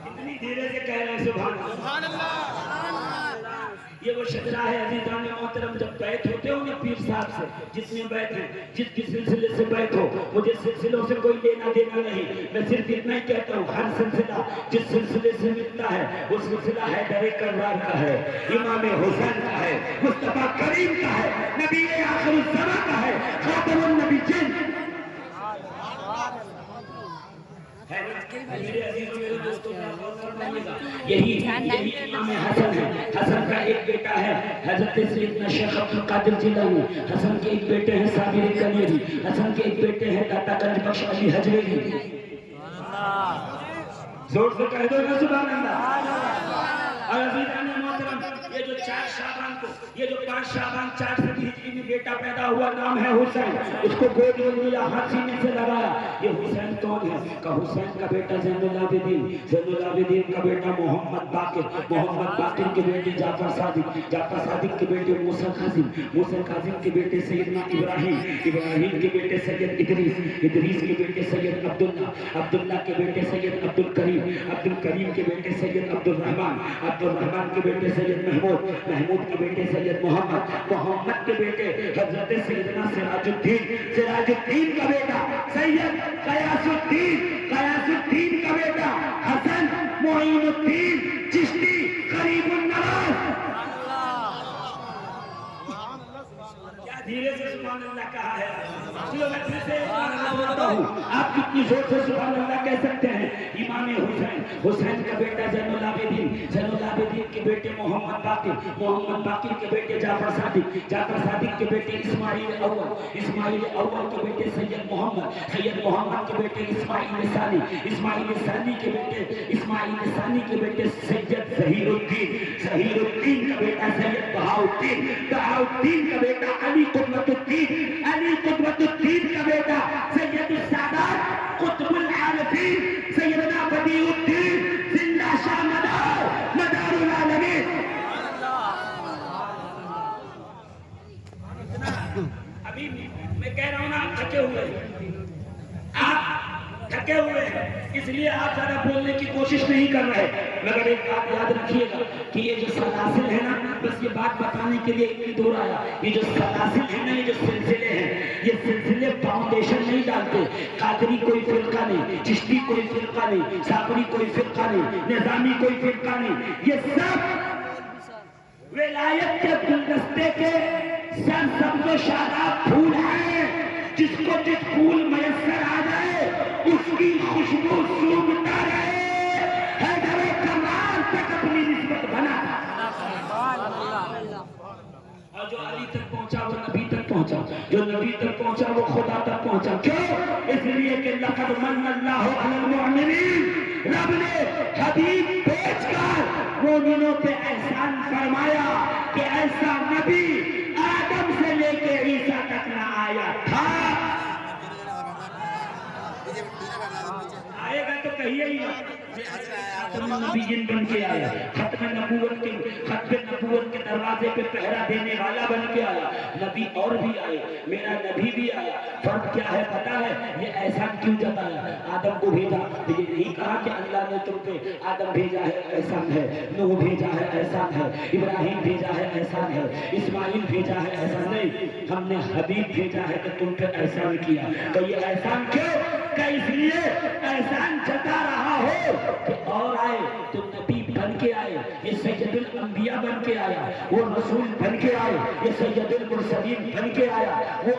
اتنی دھیرے سے کہہ رہے ہیں سبحان اللہ. یہ وہ شجرہ ہے عزیزان محترم, جب بیعت ہوتے ہوں گے پیر صاحب سے, جتنے بیعت ہیں, جس کی سلسلے سے بیعت ہو, مجھے سلسلوں سے کوئی لینا دینا نہیں. میں صرف اتنا ہی کہتا ہوں, ہر سلسلہ جس سلسلے سے ملتا ہے وہ سلسلہ حیدر کرار کا ہے, امام حسین کا ہے, مصطفیٰ کریم کا ہے, نبی آخر الزمان کا ہے, خاتم النبی جن. میرے عزیزوں میرے دوستوں یہی امام حسن ہے. حسن کا ایک بیٹا ہے حضرت سیدنا شیخ عبد القادر جیلانی. حسن کے ایک بیٹے ہیں صابر کلیری. حسن کے ایک بیٹے ہیں داتا گنج بخش علی حجویری. زور سے کہہ دو نا سبحان اللہ. اور عزیزان محترم یہ جو 4 شعبان کو, یہ جو 5 شعبان 4 صدی ہجری میں بیٹا پیدا ہوا نام ہے حسین. اس کو گود میں لیا, ہاتھ سینے سے لگایا. یہ حسین کون ہے؟ کہ حسین کا بیٹا زین العابدین, زین العابدین کا بیٹا محمد باقر, محمد باقر کے بیٹے جعفر صادق, جعفر صادق کے بیٹے موسیٰ کاظم, موسیٰ کاظم کے بیٹے سیدنا ابراہیم, ابراہیم کے بیٹے سید ادریس, ادریس کے بیٹے سید عبداللہ, عبداللہ کے بیٹے سید عبد الکریم, عبد الکریم کے بیٹے سید عبد الرحمن, عبد الرحمن کے بیٹے سید محمود, محمود کے بیٹے سید محمد, محمد کے بیٹے حضرت سیدنا سراج الدین, سراج الدین کا بیٹا سید قیاس الدین, قیاس الدین کا بیٹا حسن معین الدین چشتی قریب النواز. کیا دھیرے سے سبحان اللہ کہا ہے؟ آپ کتنی زور سے سبحان اللہ کہہ سکتے ہیں؟ امام حسین, حسین کا بیٹا زین العابدین, زین العابدین کے بیٹے محمد باقر, محمد باقر کے بیٹے جعفر صادق, جعفر صادق کے بیٹے اسماعیل اول, اسماعیل اول کے بیٹے سید محمد, سید محمد کے بیٹے اسماعیل ثانی, اسماعیل ثانی کے بیٹے, اسماعیل ثانی کے بیٹے سید ظہیر الدین, ظہیر الدین کا بیٹا سید بہاؤدین, بہاؤدین کا بیٹا علی قدوۃ الدین, علی قدوۃ الدین کا بیٹا سید السادات قطب العارفین سیدنا بدیع الدین زندہ شاہ مدار, مدار العالمین. ابھی میں کہہ رہا ہوں نا آپ تھکے ہوئے ہیں, آپ تھکے ہوئے ہیں, اس لیے آپ زیادہ بولنے کی کوشش نہیں کر رہے. مگر ایک بات یاد رکھیے گا کہ یہ جو سلاسل ہے نا, بس یہ بات بتانے کے لیے اتنی دور آیا, یہ جو سلاسل ہے نا, یہ جو سلسلے ہیں, یہ سلسلے فاؤنڈیشن نہیں ڈالتے. قادری کوئی فرقہ نہیں, چشتی کوئی فرقہ نہیں, صابری کوئی فرقہ نہیں, نظامی کوئی فرقہ نہیں, یہ سب ولایت کے گلدستے کے سر سبز و شاداب پھول ہیں. جس کو جس پھول میسر آ جائے اس کی خوشبو سونگتا رہے. حیدر کرار تک اپنی نسبت بنا, اور جو علی تک پہنچا وہ نبی تک پہنچا, جو نبی تک پہنچا وہ خدا تک پہنچا. کیوں؟ اس لیے کہ لقد من اللہ علی المؤمنین, رب نے حبیب بھیج کر مومنوں پہ احسان فرمایا کہ ایسا نبی آدم سے لے کے عیسیٰ تک نہ آیا تھا. آئے گا تو کہیے ہی ختم نبیین بن کے آیا, ختم نبوت کے دروازے پہ پہرا دینے والا بن کے آیا. نبی اور بھی آئے, میرا نبی بھی آیا. فرق کیا ہے پتا ہے؟ یہ احسان کیوں جتایا؟ آدم کو بھیجا, یہ نہیں کہا کہ اللہ نے تم پہ آدم بھیجا ہے احسان ہے, نوح بھیجا ہے احسان ہے, ابراہیم بھیجا ہے احسان ہے, اسماعیل بھیجا ہے احسان نہیں. ہم نے حبیب بھیجا ہے کہ تم پہ احسان کیا. تو یہ احسان کیوں؟ کا اس لیے احسان جتا رہا ہو کہ اور آئے تو نبی بن کے آئے، یہ سید الانبیاء بن کے آیا، وہ رسول بن کے آئے، یہ سید المرسلین بن کے آیا، وہ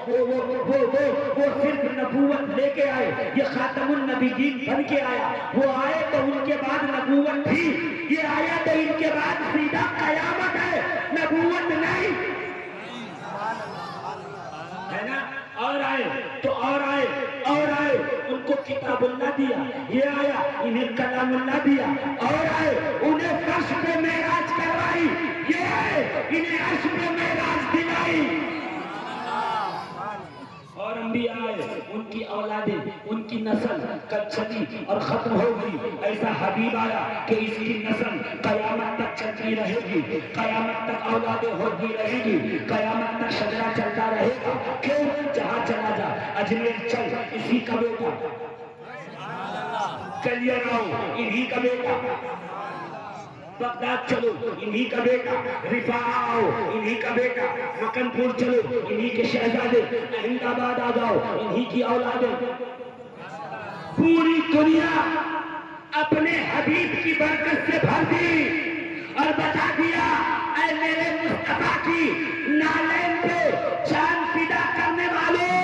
صرف نبوت لے کے آئے، یہ خاتم النبیین بن کے آیا، وہ آئے تو ان کے بعد نبوت تھی، یہ آیا تو ان کے بعد سیدھا قیامت ہے، نبوت نہیں ہے نا۔ اور آئے تو اور آئے اور آئے، ان کو کتاب اللہ دیا، یہ آیا انہیں کلام اللہ دیا، اور آئے انہیں فرش پہ معراج کروائی، یہ آئے انہیں عرش پہ معراج دلائی، اور انبیاء آئے، ان کی اولادیں، ان کی نسل کل چلی اور ختم ہو گئی، ایسا حبیب آیا کہ اس کی نسل قیامت تک چلتی رہے گی، قیامت تک اولادیں ہوتی رہے گی، قیامت تک شجرہ چلتا رہے گا۔ کیوں؟ جہاں چلا جا، اجمیر چل اسی کا بیٹا، چلیے راؤ انہی کا بیٹا، بغداد چلو انہی کا بیٹا، رفاع آؤ انہی کا بیٹا، مکن پور چلو انہی کے شہزادے، احمد آباد آ جاؤ انہی کی اولادیں، پوری دنیا اپنے حبیب کی برکت سے بھر دی اور بتا دیا اے میرے مصطفیٰ کی نالین پہ جان فدا کرنے والوں،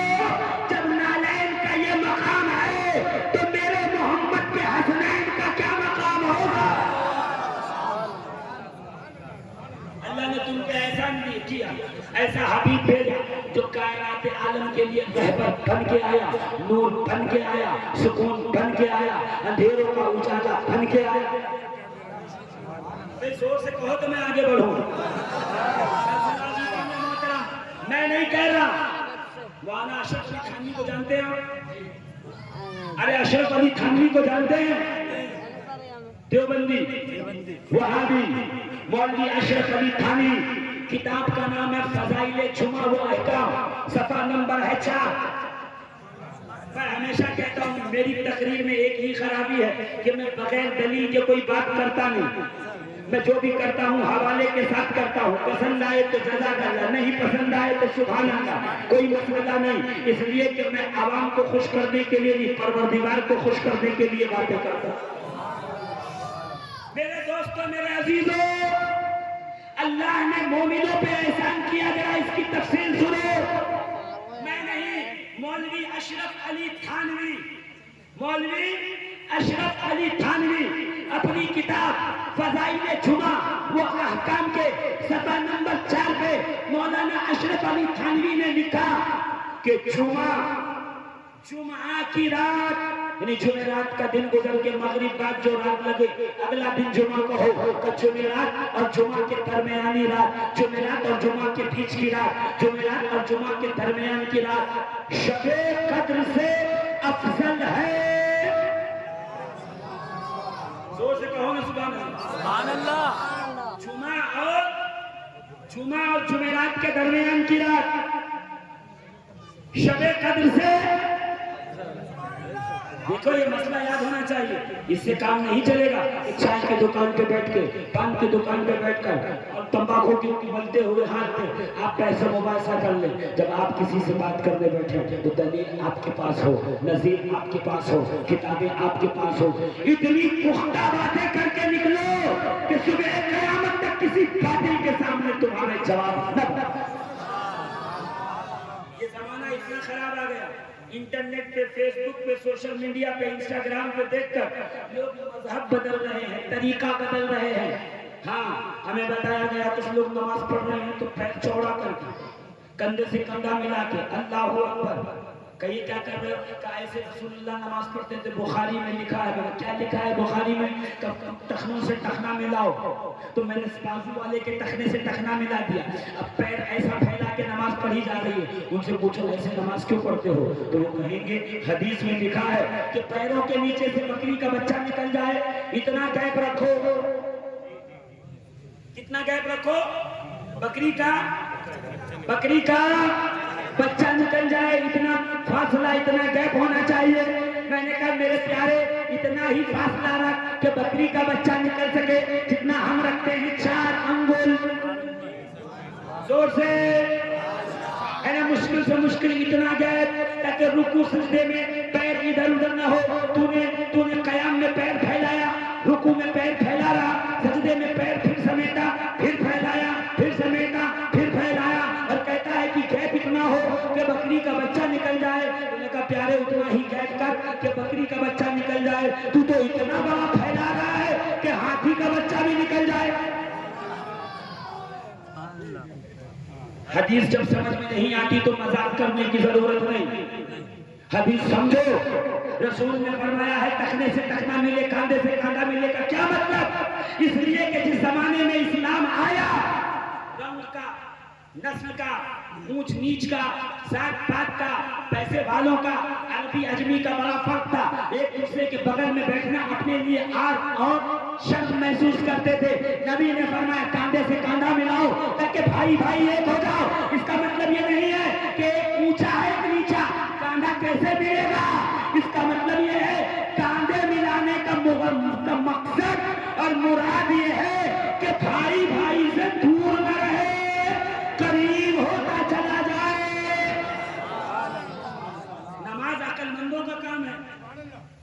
جب نالین کا یہ مقام ہے تو میرے محمد کے حسنین کا کیا مقام ہوگا؟ اللہ نے تم پہ احسان کیا، ایسا حبیب بھیجا جو کائنات عالم کے لیے رہبر بن کے آیا، نور بن کے آیا، سکون بن کے آیا، اندھیروں کا اجالا بن کے آیا۔ زور سے کہو تو میں آگے بڑھوں۔ میں نہیں کہہ رہا، مولانا اشرف علی تھانوی کو جانتے ہیں؟ ارے اشرف علی تھانوی کو جانتے ہیں؟ دیوبندی وہابی مولوی اشرف علی تھانوی، کتاب کا نام ہے فضائل جمعہ و احکام، صفحہ نمبر ہے 4۔ میں ہمیشہ کہتا ہوں میری تقریر میں ایک ہی خرابی ہے کہ میں بغیر دلیل کے کوئی بات کرتا نہیں، میں جو بھی کرتا ہوں حوالے کے ساتھ کرتا ہوں، پسند آئے تو جزاک اللہ، نہیں پسند آئے تو سبحان اللہ، کوئی مسئلہ نہیں، اس لیے کہ میں عوام کو خوش کرنے کے لیے نہیں، پروردگار کو خوش کرنے کے لیے باتیں کرتا ہوں۔ میرے دوستوں، میرے عزیزوں، اللہ نے مومنوں پہ احسان کیا، ذرا اس کی تفصیل سنو۔ میں نہیں، مولوی اشرف علی تھانوی، مولوی اشرف علی تھانوی اپنی کتاب فضائل جمعہ و احکام کے صفحہ نمبر 4 پہ مولانا اشرف علی تھانوی نے لکھا کہ جمعہ کی رات، یعنی جمعرات کا دن گزر کے مغرب بعد جو رات لگے اگلا دن جمعہ کو ہو، تو جمعرات اور جمعہ کے درمیانی رات، جمعرات اور جمعہ کے بیچ کی رات، جمعرات اور جمعہ کے درمیان کی رات شب قدر سے افضل ہے۔ زور سے کہو نا سبحان اللہ۔ جمعہ اور جمعرات کے درمیان کی رات شب قدر سے، دیکھو یہ مسئلہ یاد ہونا چاہیے، اس سے کام نہیں چلے گا۔ چائے کی دکان پہ بیٹھ کے، پان کی دکان پہ بیٹھ کر اور تمباکو کی ملتے ہوئے ہاتھ پہ آپ پیسے مباحثہ کر لیں، جب آپ کسی سے بات کرنے بیٹھے تو دلیل آپ کے پاس ہو، نظیر آپ کے پاس ہو، کتابیں آپ کے پاس ہو، اتنی پختہ باتیں کر کے نکلو کہ صبح قیامت تک کسی باطل کے سامنے تمہارے جواب نہ ہو۔ یہ زمانہ اتنا خراب آ گیا، انٹرنیٹ پہ، فیس بک پہ، سوشل میڈیا پہ، انسٹاگرام پہ دیکھ کر لوگ مذہب بدل رہے ہیں، طریقہ بدل رہے ہیں۔ ہاں ہمیں بتایا گیا کچھ لوگ نماز پڑھ رہے ہیں تو پیر چوڑا کر کے، کندھے سے کندھا ملا کے اللہ اکبر، کہیں کیا کر رہے ہو؟ کہ ایسے رسول اللہ نماز پڑھتے تھے، بخاری میں لکھا ہے۔ کیا لکھا ہے بخاری میں؟ ٹخنوں سے ٹخنا ملاؤ، تو میں نے بازو والے کے ٹخنے سے ٹخنا ملا دیا، اب پیر ایسا پھیلا کے نماز پڑھی جا رہی ہے۔ ان سے پوچھو ایسے نماز کیوں پڑھتے ہو؟ تو وہ کہیں گے حدیث میں لکھا ہے کہ پیروں کے نیچے سے بکری کا بچہ نکل جائے، اتنا گیپ رکھو، کتنا گیپ رکھو؟ بکری کا بچہ نکل جائے، اتنا فاصلہ، اتنا گیپ ہونا چاہیے۔ میں نے کہا میرے پیارے اتنا ہی فاصلہ رکھ کہ بکری کا بچہ نکل سکے جتنا ہم رکھتے ہیں 4 انگل۔ زور سے ہے نا، مشکل سے مشکل اتنا جائے تاکہ رکوع سجدے میں پیر ادھر ادھر نہ ہو. تو نے قیام میں پیر پھیلایا, رکوع میں پیر پھیلا رہا, سجدے میں پیر پھر سمیٹا, پھر پھیلایا, پھر سمیٹا, پھر پھیلایا, اور کہتا ہے کہ گیپ اتنا ہو کہ بکری کا بچہ نکل جائے. تو نے کہا پیارے اتنا ہی گیپ کر کہ بکری کا بچہ نکل جائے. تو اتنا بڑا پھیلا رہا ہے کہ ہاتھی کا بچہ بھی نکل جائے. حدیث جب سمجھ میں نہیں آتی تو مذاق کرنے کی ضرورت نہیں. حدیث سمجھو. رسول نے فرمایا ہے ٹخنے سے ٹخنا ملے, کاندھے سے کاندھا ملے کا کیا مطلب؟ اس لیے کہ جس زمانے میں اسلام آیا, رنگ کا, نسل کا, اونچ نیچ کا, ذات پات کا, پیسے والوں کا, عربی عجمی کا بڑا فرق تھا. ایک دوسرے کے بغل میں بیٹھنا اپنے لیے آر اور شرم محسوس کرتے تھے. نبی نے فرمایا کاندھے سے کاندھا ملاؤ تاکہ بھائی بھائی ایک ہو جاؤ. اس کا مطلب یہ نہیں ہے کہ ایک اونچا ہے ایک نیچا, کاندھا کیسے ملے گا؟ اس کا مطلب یہ ہے کاندھے ملانے کا مقصد اور مراد یہ ہے کہ بھائی بھائی سے دور نہ رہے, قریب ہوتا چلا جائے. نماز عقل مندوں کا کام ہے.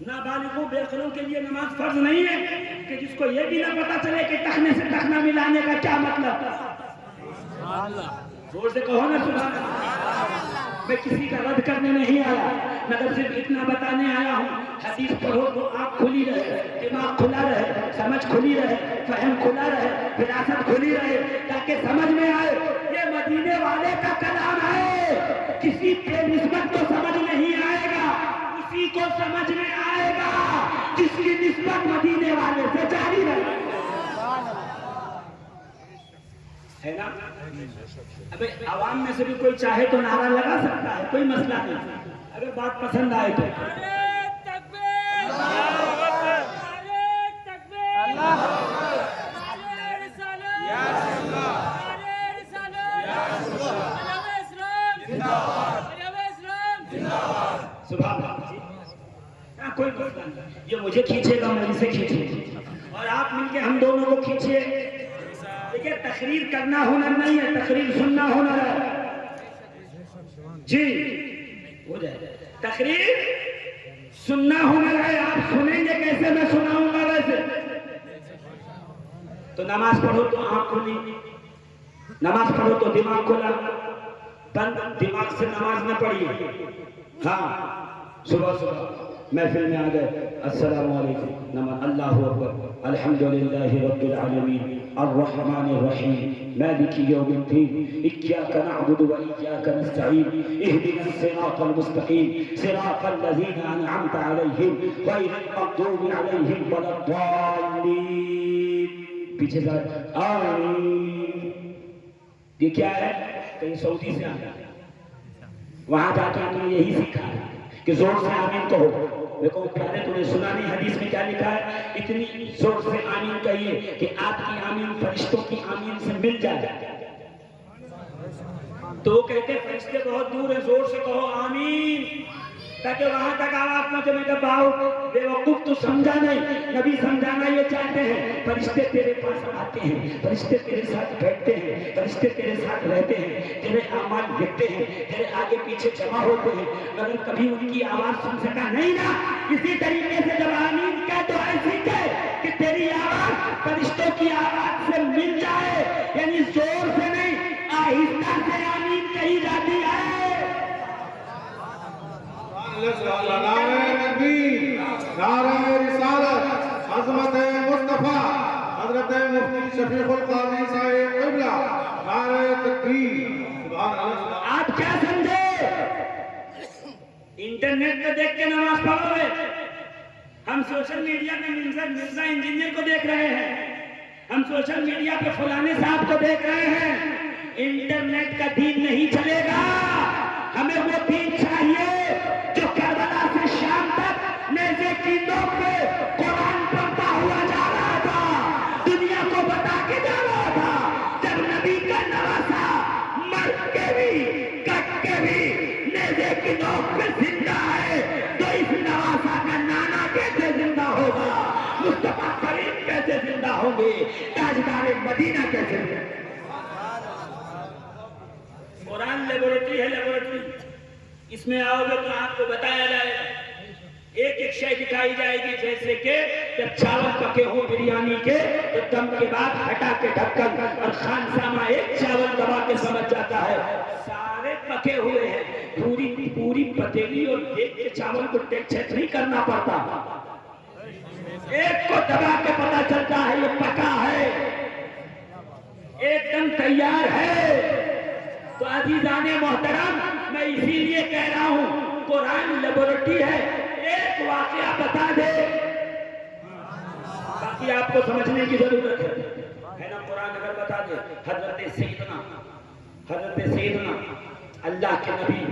نابالغوں بے عقلوں کے لیے نماز فرض نہیں ہے کہ جس کو یہ بھی نہ پتا چلے کہ ٹخنے سے ٹخنا ملانے کا کیا مطلب. زور سے کہو نا سبحان اللہ. میں کسی کا رد کرنے نہیں آیا, مگر صرف اتنا بتانے آیا ہوں. حدیث پڑھو تو آنکھ کھلی رہے, دماغ کھلا رہے, سمجھ کھلی رہے, فہم کھلا رہے, فراست کھلی رہے, تاکہ سمجھ میں آئے یہ مدینے والے کا کلام ہے. کسی بے نسبت کو سمجھ نہیں آئے گا, اسی کو سمجھ میں آئے گا جس کی نسبت مدینے والے سے جاری رہے. ہے نا؟ ابے عوام میں سے بھی کوئی چاہے تو نعرہ لگا سکتا ہے, کوئی مسئلہ نہیں, اگر بات پسند آئے تو. سبحان اللہ. کوئی مسئلہ نہیں, یہ مجھے کھینچے گا میں اسے کھینچے, اور آپ مل کے ہم دونوں کو کھینچے. دیکھیں تقریر کرنا ہنر نہیں ہے, تقریر سننا ہنر ہے. جی ہو جائے. تقریر سننا ہنر ہے. آپ سنیں گے کیسے, میں سناؤں گا ویسے. تو نماز پڑھو تو آنکھ کھلی, نماز پڑھو تو دماغ کھلا. بند دماغ سے نماز نہ پڑھیے. ہاں صبح صبح محفل میں آ گئے, السلام علیکم, نماز, اللہ اکبر, الحمدللہ رب العالمین, الرحمن الرحیم, مالک یوم الدین, ایاک نعبد و ایاک نستعین, اہدنا الصراط المستقیم, صراط الذین انعمت علیہم غیر المغضوب علیہم ولا الضالین. پیچھے سے آمین. یہ کیا ہے؟ کہیں سعودی سے آیا, وہاں جا کے ہم نے یہی سیکھا ہے کہ زور سے آمین کہو. دیکھو پیارے, تو نے سنا نہیں حدیث میں کیا لکھا ہے؟ اتنی زور سے آمین کہیے کہ آپ کی آمین فرشتوں کی آمین سے مل جائے. تو وہ کہتے فرشتے بہت دور ہیں, زور سے کہو آمین تاکہ وہاں تک آواز پہنچے. میں کہا باؤ بے وقوف, تو سمجھا نہیں. نبی سمجھانا یہ چاہتے ہیں فرشتے تیرے پاس آتے ہیں, فرشتے تیرے ساتھ بیٹھتے ہیں, فرشتے تیرے ساتھ رہتے ہیں, تیرے اعمال لکھتے ہیں, تیرے آگے پیچھے جمع ہوتے ہیں, مگر کبھی ان کی آواز سن سکا نہیں نا. اسی طریقے سے جب آمین کہہ تو ایسی کہہ کہ تیری آواز فرشتوں کی آواز سے مل جائے, یعنی زور سے نہیں, آہستہ سے آمین کہی جاتی ہے. نعرہ تکبیر, نعرہ رسالت, عظمت مصطفیٰ حضرت مفتی شفیق القاضی صاحب قبلہ, نعرہ تکبیر. سبحان اللہ. آپ کیا سمجھے؟ انٹرنیٹ پہ دیکھ کے نماز پڑھو گے. ہم سوشل میڈیا پہ مرزا انجینئر کو دیکھ رہے ہیں, ہم سوشل میڈیا پہ فلانے صاحب کو دیکھ رہے ہیں. انٹرنیٹ کا دین نہیں چلے گا. ہمیں وہ دین چاہیے جو کربلا سے شام تک نیزے کی نوک پہ قرآن پڑھتا ہوا جا رہا تھا, دنیا کو بتا کے جا رہا تھا. جب نبی کا نواسا مر کے بھی کٹ کے بھی نیزے کی نوک پہ زندہ ہے, تو اس نواسا کا نانا کیسے زندہ ہوگا, مصطفیٰ کریم کیسے زندہ ہوں گے, تاجدار مدینہ کیسے زندہ. قرآن لیبورٹری ہے, لیبورٹری. اس میں آؤ گے تو آپ کو بتایا جائے گا، ایک ایک شے دکھائی جائے گی، جیسے کہ جب چاول پکے ہو بریانی کے تو دم کے بعد ہٹا کے ڈھکن، اور خان سامہ ایک چاول دبا کے سمجھ جاتا ہے سارے پکے ہوئے ہیں، پوری پوری پتیلی اور ایک کے چاول کو چیک نہیں کرنا پڑتا، ایک کو دبا کے پتا چلتا ہے یہ پکا ہے، ایک دم تیار ہے۔ تو عزیزان محترم، میں اسی لیے کہہ رہا ہوں قرآن لیبورٹری ہے، ایک واقعہ بتا دے، باقی آپ کو سمجھنے کی ضرورت ہے نا۔ قرآن اگر بتا دے، حضرت سیدنا اللہ کے نبی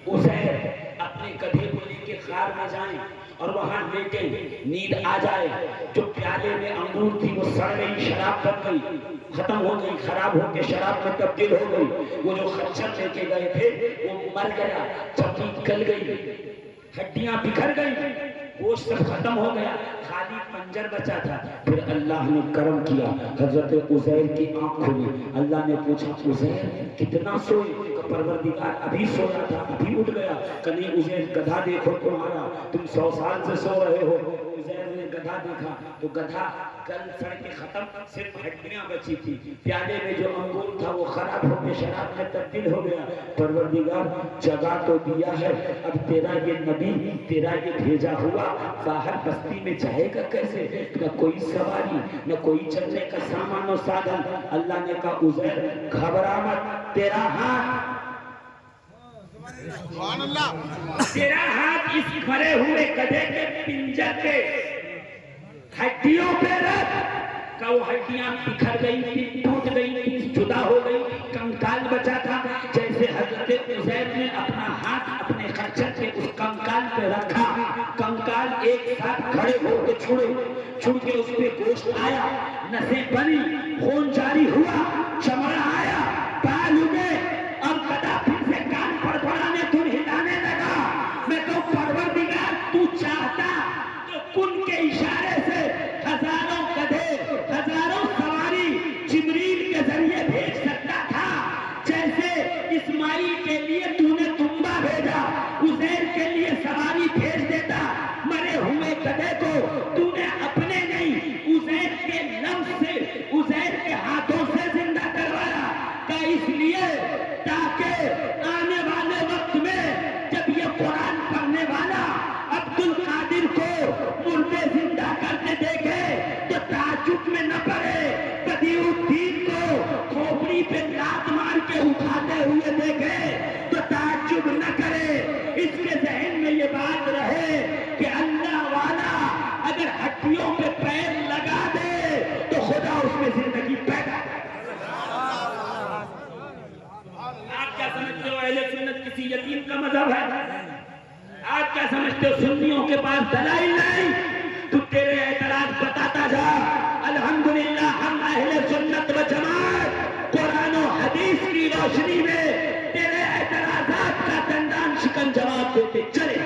عزیر اپنے گدھے کو لے کے غار میں جائیں اور وہاں لیٹے، نیند آ جائے، جو پیالے میں انگور تھی وہ سڑ گئی، شراب بن گئی، ختم ہو گئی، خراب ہو کے شراب میں تبدیل ہو گئی، وہ جو خچر لے کے گئے تھے وہ مر گیا، چمڑی گل گئی، ہڈیاں بکھر گئی، گوشت سب ختم ہو گیا، خالی پنجر بچا تھا۔ پھر اللہ نے کرم کیا، حضرت عزیر کی آنکھ کھلی، اللہ نے پوچھا عزیر کتنا سوئے؟ پروردگار ابھی سویا تھا، ابھی اٹھ گیا۔ کہیں عزیر گدھا دیکھو تمہارا، تم 100 سال سے سو رہے ہو۔ عزیر نے گدھا دیکھا تو گدھا گل سڑ کے ختم، صرف ہڈیاں بچی تھی، پیالے میں جو انگور تھا وہ خراب ہو کے شراب میں تبدیل ہو گیا۔ پروردگار جگہ تو دیا ہے، اب تیرا یہ نبی، تیرا یہ بھیجا ہوا باہر بستی میں جائے گا کیسے؟ نہ کوئی سواری، نہ کوئی چلنے کا سامان و سادھن۔ اللہ نے کہا عزیر گھبرا مت، تیرا ہاتھ تیرا ہاتھ اس کھڑے ہوئے گدھے کے پنجر کے ہڈیوں پہ رکھ، کہ وہ ہڈیاں بکھر گئی تھی، ٹوٹ گئی تھی، جدا ہو گئی، کنکال بچا تھا۔ جیسے حضرت عزیر نے اپنا ہاتھ اپنے خچر سے اس کنکال پہ رکھا، کنکال ایک ساتھ کھڑے ہو کے چھڑ کے اس پہ گوشت آیا، نسیں بنی، خون جاری ہوا، چمڑا آیا، بال اگے، اور گدھا پھر سے کان پڑپڑانے دھن ہلانے لگا۔ میں تو پروردگار تو چاہتا تو کن کے اشارے سے ہزاروں گدھے، ہزاروں سواری جبریل کے ذریعے بھیج سکتا تھا، جیسے اسماعیل کے لیے تو نے دمبا بھیجا، عزیر کے لیے سواری بھیج دیتا۔ مرے ہوئے گدھے کو تو نے اپنے نہیں، عزیر کے لمس سے، عزیر کے ہاتھوں سے زندہ کروایا، کہ اس لیے تاکہ آنے والے وقت میں جب یہ قرآن پڑھنے والا عبد القادر کو مردے زندہ کرتے دیکھے تو تعجب میں نہ پڑے، بدیع الدین کو کھوپڑی پہ لات مار کے اٹھاتے ہوئے دیکھے تو تعجب نہ کرے۔ اس کے ذہن میں یہ بات رہے کہ اللہ والا اگر ہڈیوں پہ پیر لگا دے تو خدا اس میں زندگی پیدا کرے۔ آپ کیا سمجھتے ہو اہل سنت کسی یتیم کا مذہب ہے؟ آپ کیا سمجھتے ہو سنیوں کے پاس دلائل نہیں؟ تو تیرے اعتراض بتاتا جا۔ الحمدللہ ہم اہل سنت و جماعت قرآن و حدیث کی روشنی میں تیرے اعتراضات کا دندان شکن جواب دیتے چلے۔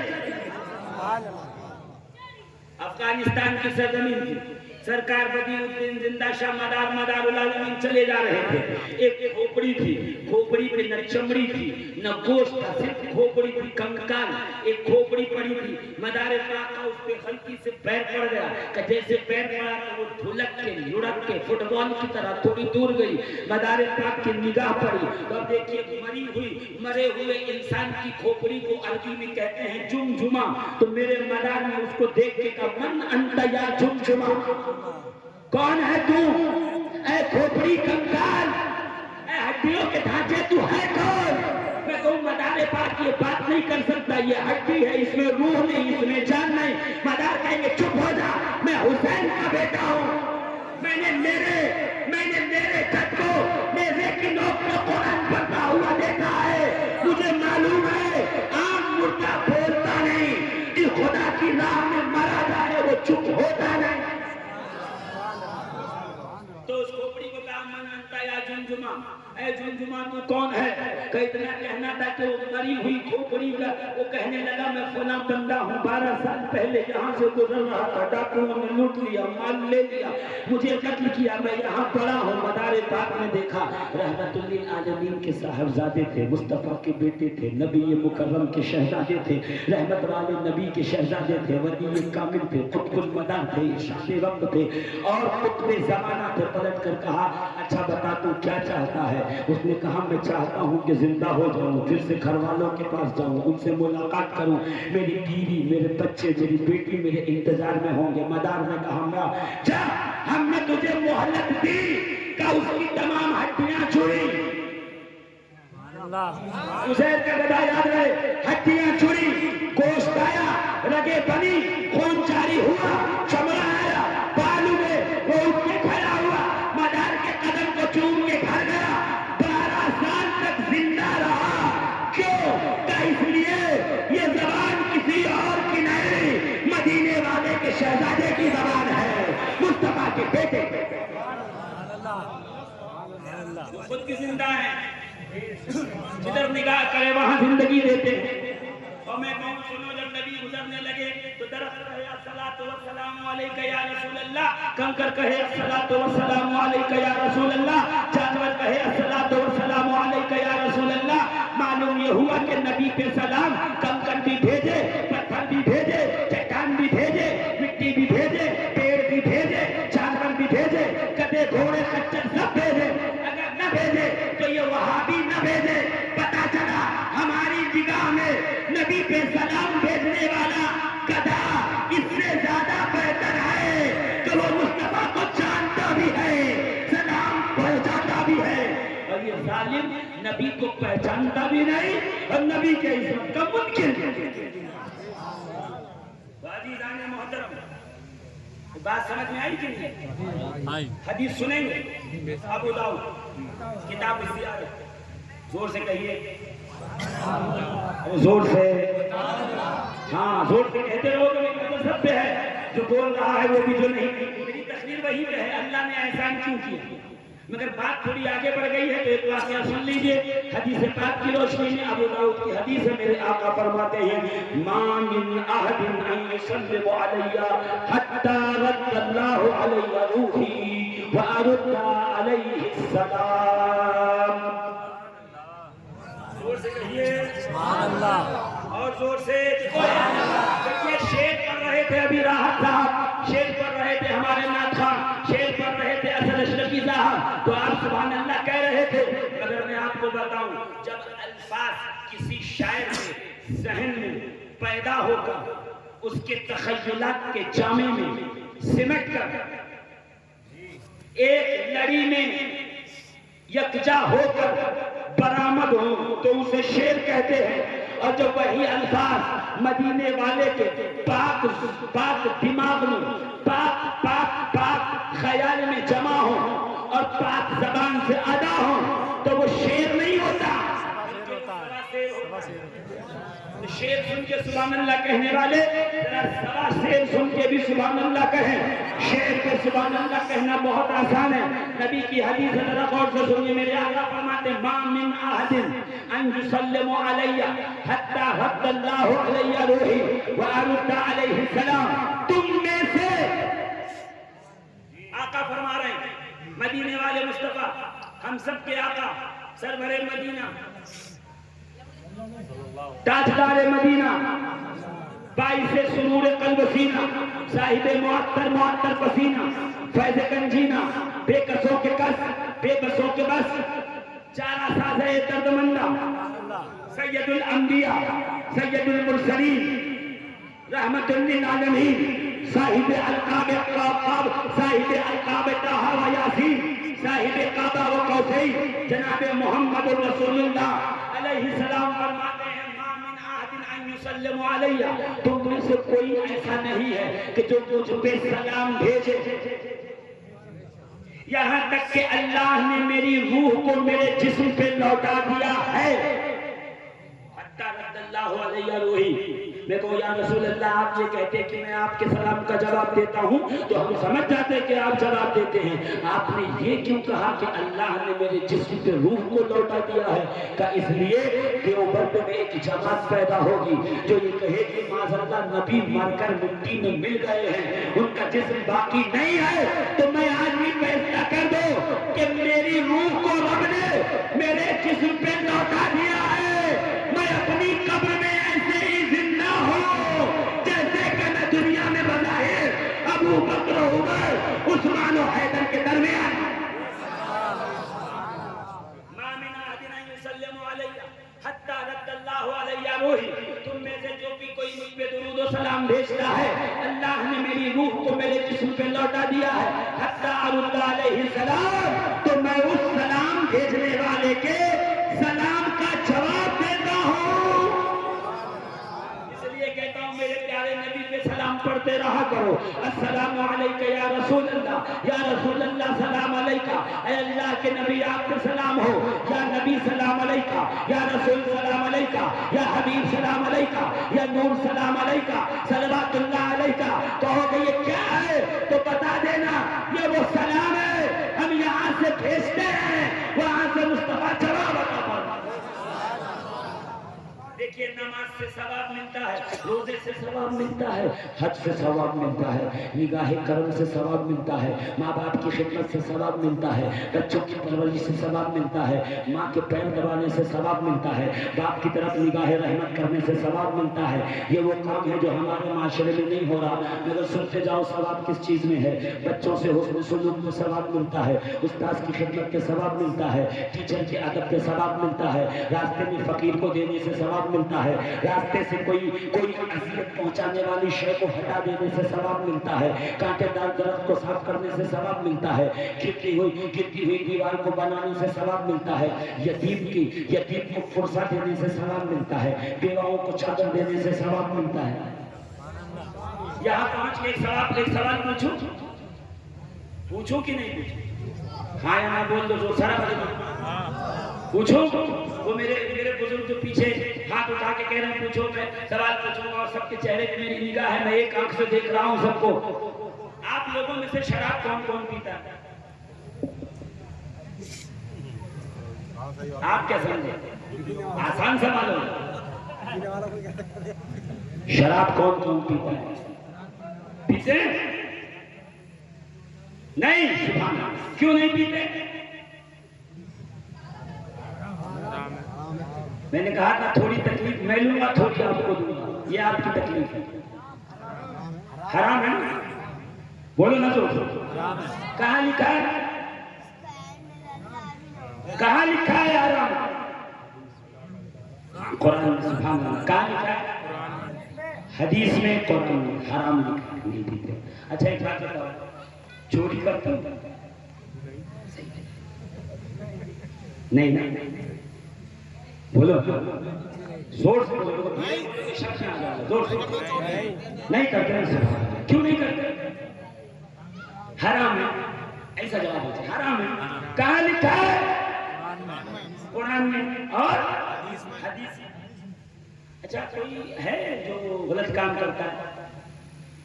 افغانستان کی سرزمین تھی، سرکار بدیع الدین زندہ شاہ مدار العالمین چلے جا رہے تھے۔ ایک کھوپڑی تھی، کھوپڑی پہ نہ چمڑی تھی نہ گوشت تھا، صرف کھوپڑی تھی، کنکال ایک کھوپڑی پڑی تھی۔ مدار پاک کا اس پہ ہلکی سے پیر پڑ گیا، کہ جیسے پیر پڑا تو وہ دھلک کے لڑک کے فٹ بال کی طرح تھوڑی دور گئی۔ مدار پاک کی نگاہ پڑی اور دیکھیے مری ہوئی، مرے ہوئے انسان کی کھوپڑی کو عربی میں کہتے ہیں جمجمہ۔ تو میرے مدار نے اس کو دیکھ کے کہا من انت یا جمجمہ، کون ہے تو اے کھوپڑی کنکال، اے ہڈیوں کے ڈھانچے، تو ہے کون؟ میں کہوں مدار پاک یہ بات نہیں کر سکتا، یہ ہڈی ہے، اس میں روح نہیں، اس میں جان نہیں۔ مدار کہیں گے چپ ہو جا، میں حسین کا بیٹا ہوں، میں نے میرے خط کو نیزے کی نوک میں قرآن پڑھتا ہوا دیکھا ہے، مجھے معلوم ہے عام مردہ بولتا نہیں، کہ خدا کی راہ میں مرا جائے وہ چپ ہوتا نہیں۔ تو اس کھوپڑی کو کہا من انت یا جمجمہ، اے جمجمہ تو کون ہے؟ کہ اتنا کہنا تھا کہ وہ مری ہوئی کھوپڑی کا وہ کہنے لگا میں فلاں بندہ ہوں، 12 سال پہلے یہاں سے گزر رہا تھا، ڈاکوؤں نے لوٹ لیا، مال لے لیا، مجھے قتل کیا، میں یہاں پڑا ہوں۔ مدار پاک میں دیکھا رحمت للعالمین کے صاحبزادے تھے، مصطفیٰ کے بیٹے تھے، نبی مکرم کے شہزادے تھے، رحمت والے نبی کے شہزادے تھے، ولی کامل تھے، قطب المدار تھے، ارشاد وقت تھے اور قطب زمانہ تھے۔ پلٹ کر کہا اچھا بتا تو کیا چاہتا ہے؟ اس نے کہا میں چاہتا ہوں کہ زندہ ہو جاؤں، پھر سے گھر والوں کے پاس جاؤں، ان سے ملاقات کروں، میری بیوی میرے بچے میری بیٹی میرے انتظار میں ہوں گے۔ مدار نے کہا جا، ہم نے تجھے مہلت دی کہ اس کی تمام ہڈیاں چھڑی، عزیر کا گدا یاد رہے، ہڈیاں چھڑی، گوشت آیا، رگیں بنی، خون جاری ہوا، چمڑا آیا، بال ہوئے، وہ اٹھ کے کھڑا ہوا، مدار کے قدم کو چوم کے گھر گیا، 12 سال تک زندہ رہا۔ کیوں؟ کہ اس لیے یہ زبان کسی اور کی نہیں، مدینے والے کے شہزادے کی زبان ہے، مصطفیٰ کے بیٹے خود بھی زندہ ہے، جدھر نگاہ کرے وہاں زندگی دیتے ہیں۔ اور میں کہوں سنو جب نبی گزرنے لگے تو درخت کہے الصلاۃ والسلام علیک یا رسول اللہ، کنکر کہے الصلاۃ والسلام علیک یا رسول اللہ، جانور کہے الصلاۃ والسلام علیک یا رسول اللہ۔ معلوم یہ ہوا کہ نبی پہ سلام، کنکر بھی بھیجے، پتھر بھی بھیجے، چٹان بھی بھیجے، مٹی بھی بھیجے، پیڑ بھی بھیجے، جانور بھی بھیجے، گدھے گھوڑے خچر سب بھیجے۔ اگر نہ بھیجے تو یہ وہابی نہ بھیجے۔ پتا چلا ہماری نگاہ میں نبی پہ سلام بھیجنے والا گدھا اس سے زیادہ بہتر ہے کہ وہ مصطفیٰ کو جانتا بھی ہے، سلام پہنچاتا بھی ہے، اور یہ ظالم نبی کو پہچانتا بھی نہیں اور نبی کے عزت کا منکر۔ عزیزان محترم، بات سمجھ میں آئی کہ نہیں؟ حدیث سنیں گے، ابو داؤد کتاب الزیارت، زور سے کہیے، زور سے، ہاں زور سے کہتے رہو تو میری نظر سب پہ ہے، جو بول رہا ہے وہ بھی جو نہیں، میری تقریر وہی پہ ہے، اللہ نے احسان کیوں کیا۔ مگر بات تھوڑی آگے بڑھ گئی ہے تو ایک واقعہ سن لیجئے، حدیث پاک کی روشنی میں، ابو داؤد کی حدیث ہے، میرے آقا فرماتے ہیں ما من احد ان یسلم علی حتی رد اللہ علی روحی وارد علیہ السلام۔ زور سے کہیے سبحان اللہ، اور زور سے دیکھیے، شیر پڑھ رہے تھے ابھی راحت صاحب، شیر پڑھ رہے تھے ہمارے نعت خواں، شیر پڑھ رہے تھے اسد اشرفی صاحب، تو آپ سبحان اللہ کہہ رہے تھے۔ اگر میں آپ کو بتاؤں جب الفاظ کسی شاعر کے ذہن میں پیدا ہو کر اس کے تخیلات کے جامے میں سمٹ کر ایک لڑی میں یکجا ہو کر برآمد ہو تو اسے شعر کہتے ہیں، اور جب وہی الفاظ مدینے والے کے پاک پاک دماغ میں پاک پاک پاک خیال میں جمع ہو اور پاک زبان سے ادا ہو تو وہ شعر نہیں ہوتا۔ شعر سن کے سبحان اللہ کہنے والے ذرا سوا شعر سن کے بھی سبحان اللہ کہیں۔ شعر پہ سبحان اللہ کہنا بہت آسان ہے، نبی کی حدیث ہے، ذرا غور سے سنیے، میرے آقا فرماتے ہیں ما من احد ان یسلم علی حتی رد اللہ علی روحی وارد علیہ السلام۔ تم میں سے، آقا فرما رہے ہیں، مدینے والے مصطفیٰ، ہم سب کے آقا سرور مدینہ، تاجدار مدینہ، باعث سرور قلب سینہ، صاحب معطر پسینہ، فیض گنجینہ، بے کسوں کے کس بے بسوں کے بس، چارہ ساز درد مندہ، سید الانبیاء سید المرسلین رحمت للعالمین، صاحب القاب قاب، صاحب القاب طہ و یاسین، صاحب کعبہ و قوسین، جناب محمد رسول اللہ علیہ السلام فرماتے ہیں ما من احد ان یسلم علی، تم میں سے کوئی ایسا نہیں ہے کہ جو مجھ پہ سلام بھیجے، یہاں تک کہ اللہ نے میری روح کو میرے جسم پہ لوٹا دیا ہے، حتی رد اللہ علیہ روحی، میں کہوں یا رسول اللہ آپ یہ کہتے کہ میں آپ کے سلام کا جواب دیتا ہوں تو ہم سمجھ جاتے کہ آپ جواب دیتے ہیں، آپ نے یہ کیوں کہا کہ اللہ نے میرے جسم پہ روح کو لوٹا دیا ہے؟ کہ اس لیے دیوبند میں ایک جماعت پیدا ہوگی جو یہ کہے کہ معاذ اللہ نبی مر کر مٹی میں مل گئے ہیں، ان کا جسم باقی نہیں ہے، تو میں آج بھی فیصلہ کر دو کہ میری روح کو رب نے میرے جسم پہ لوٹا دیا ہے، میں اپنی قبر میں ایسے ہی زندہ ہوں جیسے کہ میں دنیا میں بظاہر ابو بکر عمر عثمان و حیدر کے درمیان حتیٰ رد اللہ علیہ روحی، تم میں سے جو بھی کوئی مجھ پہ درود و سلام بھیجتا ہے اللہ نے میری روح کو میرے جسم پہ لوٹا دیا ہے، حتیٰ ارد علیہ السلام، تو میں اس سلام بھیجنے والے کے سلام کا جواب دیتا ہوں۔ اس لیے کہتا ہوں میرے پیارے نبی پہ سلام پڑھتے رہا کرو، السلام علیکہ یا رسول اللہ، یا رسول اللہ سلام علیکہ، اے اللہ کے نبی آپ پہ سلام ہو، یا نبی سلام علیکہ، یا رسول سلام علیکہ، یا حبیب سلام علیکہ، یا نور سلام علیکہ، صلوات اللہ علیکہ۔ کہو کہ یہ کیا ہے تو بتا دینا یہ وہ سلام ہے ہم یہاں سے بھیجتے ہیں، وہاں سے مصطفیٰ جواب عطا فرماتا ہے۔ دیکھیے نماز سے ثواب ملتا ہے، روزے سے ثواب ملتا ہے، حج سے ثواب ملتا ہے، نگاہ کرم سے ثواب ملتا ہے، ماں باپ کی خدمت سے ثواب ملتا ہے، بچوں کی پرورش سے ثواب ملتا ہے، ماں کے پیر دبانے سے ثواب ملتا ہے، باپ کی طرف نگاہ رحمت کرنے سے ثواب ملتا ہے۔ یہ وہ کام ہے جو ہمارے معاشرے میں نہیں ہو رہا، مگر سنتے جاؤ ثواب کس چیز میں ہے۔ بچوں سے حسن سلوک میں ثواب ملتا ہے، استاد کی خدمت کے ثواب ملتا ہے، ٹیچر کے ادب کے ثواب ملتا ہے، راستے میں فقیر کو دینے سے ثواب ملتا ہے، راستے سے کوئی اذیت پہنچانے والی شے کو ہٹا دینے سے ثواب ملتا ہے، کانٹے دار درخت کو صاف کرنے سے ثواب ملتا ہے، گرتی ہوئی دیوار کو بنانے سے ثواب ملتا ہے، یتیم کو فرصہ دینے سے ثواب ملتا ہے، بیواؤں کو چادر دینے سے ثواب ملتا ہے۔ یہاں پہنچ کے ایک سوال پوچھوں کہ نہیں پوچھوں؟ ہاں یا نہ بول دو، جو سارا پوچھو۔ وہ میرے بزرگ جو پیچھے ہاتھ اٹھا کے کہہ رہے ہیں پوچھو، میں سوال پوچھوں گا اور سب کے چہرے پہ میری نگاہ ہے، میں ایک آنکھ سے دیکھ رہا ہوں سب کو۔ آپ لوگوں میں سے شراب کون کون پیتا ہے؟ آپ کیا سمجھے؟ آسان سوال ہو۔ شراب کون کون پیتا ہے؟ پیتے نہیں؟ سبحان اللہ، کیوں نہیں پیتے؟ میں نے کہا تھا تھوڑی تکلیف میں لوں گا، تھوڑی آپ کو دوں گا، یہ آپ کی تکلیف ہے۔ حرام ہے نا؟ بولو نا تو، کہاں لکھا ہے؟ کہاں لکھا ہے حرام؟ قرآن میں، سبحان اللہ، کہاں لکھا ہے؟ حدیث میں، قرآن میں حرام لکھا ہے، نہیں پیتے۔ اچھا ایک بات بتاؤ، چوری کرتے ہو؟ نہیں بولو، زور سے بولو، زور سے نہیں کرتے۔ کیوں نہیں کرتے؟ حرام ہے، ایسا جواب ہوتا ہے، حرام ہے۔ کہاں لکھا ہے؟ قرآن میں اور حدیث میں۔ اچھا کوئی ہے جو غلط کام کرتا ہے،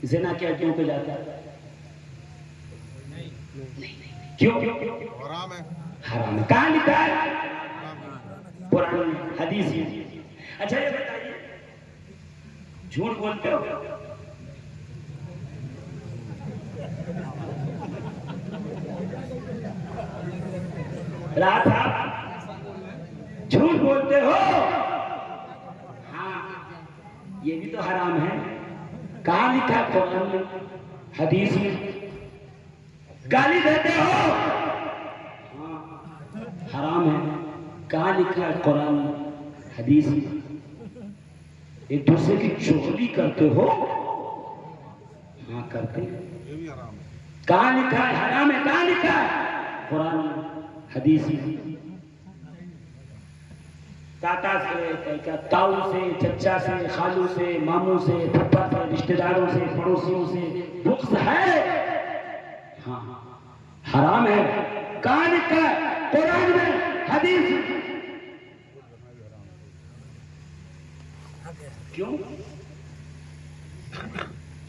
زنا کے اڈوں پہ جاتا ہے؟ کیوں؟ حرام ہے۔ حرام ہے، کہاں لکھا ہے؟ قرآن میں، حدیث میں۔ اچھا یہ بتائیے جھوٹ بولتے ہو؟ رات آپ جھوٹ بولتے ہو؟ ہاں، یہ بھی تو حرام ہے۔ کہاں لکھا ہے؟ قرآن میں، حدیث میں۔ گالی دیتے ہو؟ ہاں، حرام ہے۔ کہاں لکھا ہے؟ قرآن میں، حدیث میں۔ ایک دوسرے کی چغلی کرتے ہو؟ ہاں کرتے ہیں۔ کہاں لکھا ہے؟ حرام ہے۔ کہاں لکھا ہے؟ قرآن میں، حدیث میں۔ تاتا سے، تاؤ سے، چچا سے، خالو سے، ماموں سے، پھپھا سے، رشتہ داروں سے، پڑوسیوں سے بغض ہے؟ ہاں، حرام ہے۔ کہاں لکھا ہے؟ قرآن میں، حدیث میں۔ کیوں؟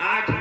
8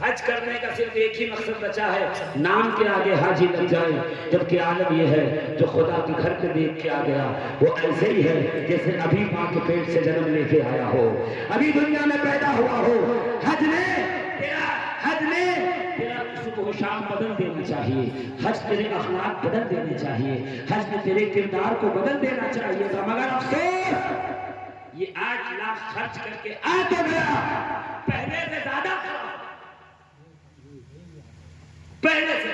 حج کرنے کا صرف ایک ہی مقصد بچا ہے، نام کے آگے حاجی لگ جائے، جبکہ عالم یہ ہے جو خدا کے گھر کے دیکھ کے آ گیا وہ ایسے ہی ہے جیسے ابھی ماں کے پیٹ سے جنم لے کے آیا ہو، ابھی دنیا میں پیدا ہوا ہو۔ حج نے تیرا صبح و شام بدل دینا چاہیے، حج تیرے اخلاق بدل دینے چاہیے، حج نے تیرے کردار کو بدل دینا چاہیے تھا، مگر افسوس یہ 8 لاکھ خرچ کر کے آ تو گیا، پہلے سے زیادہ پہلے سے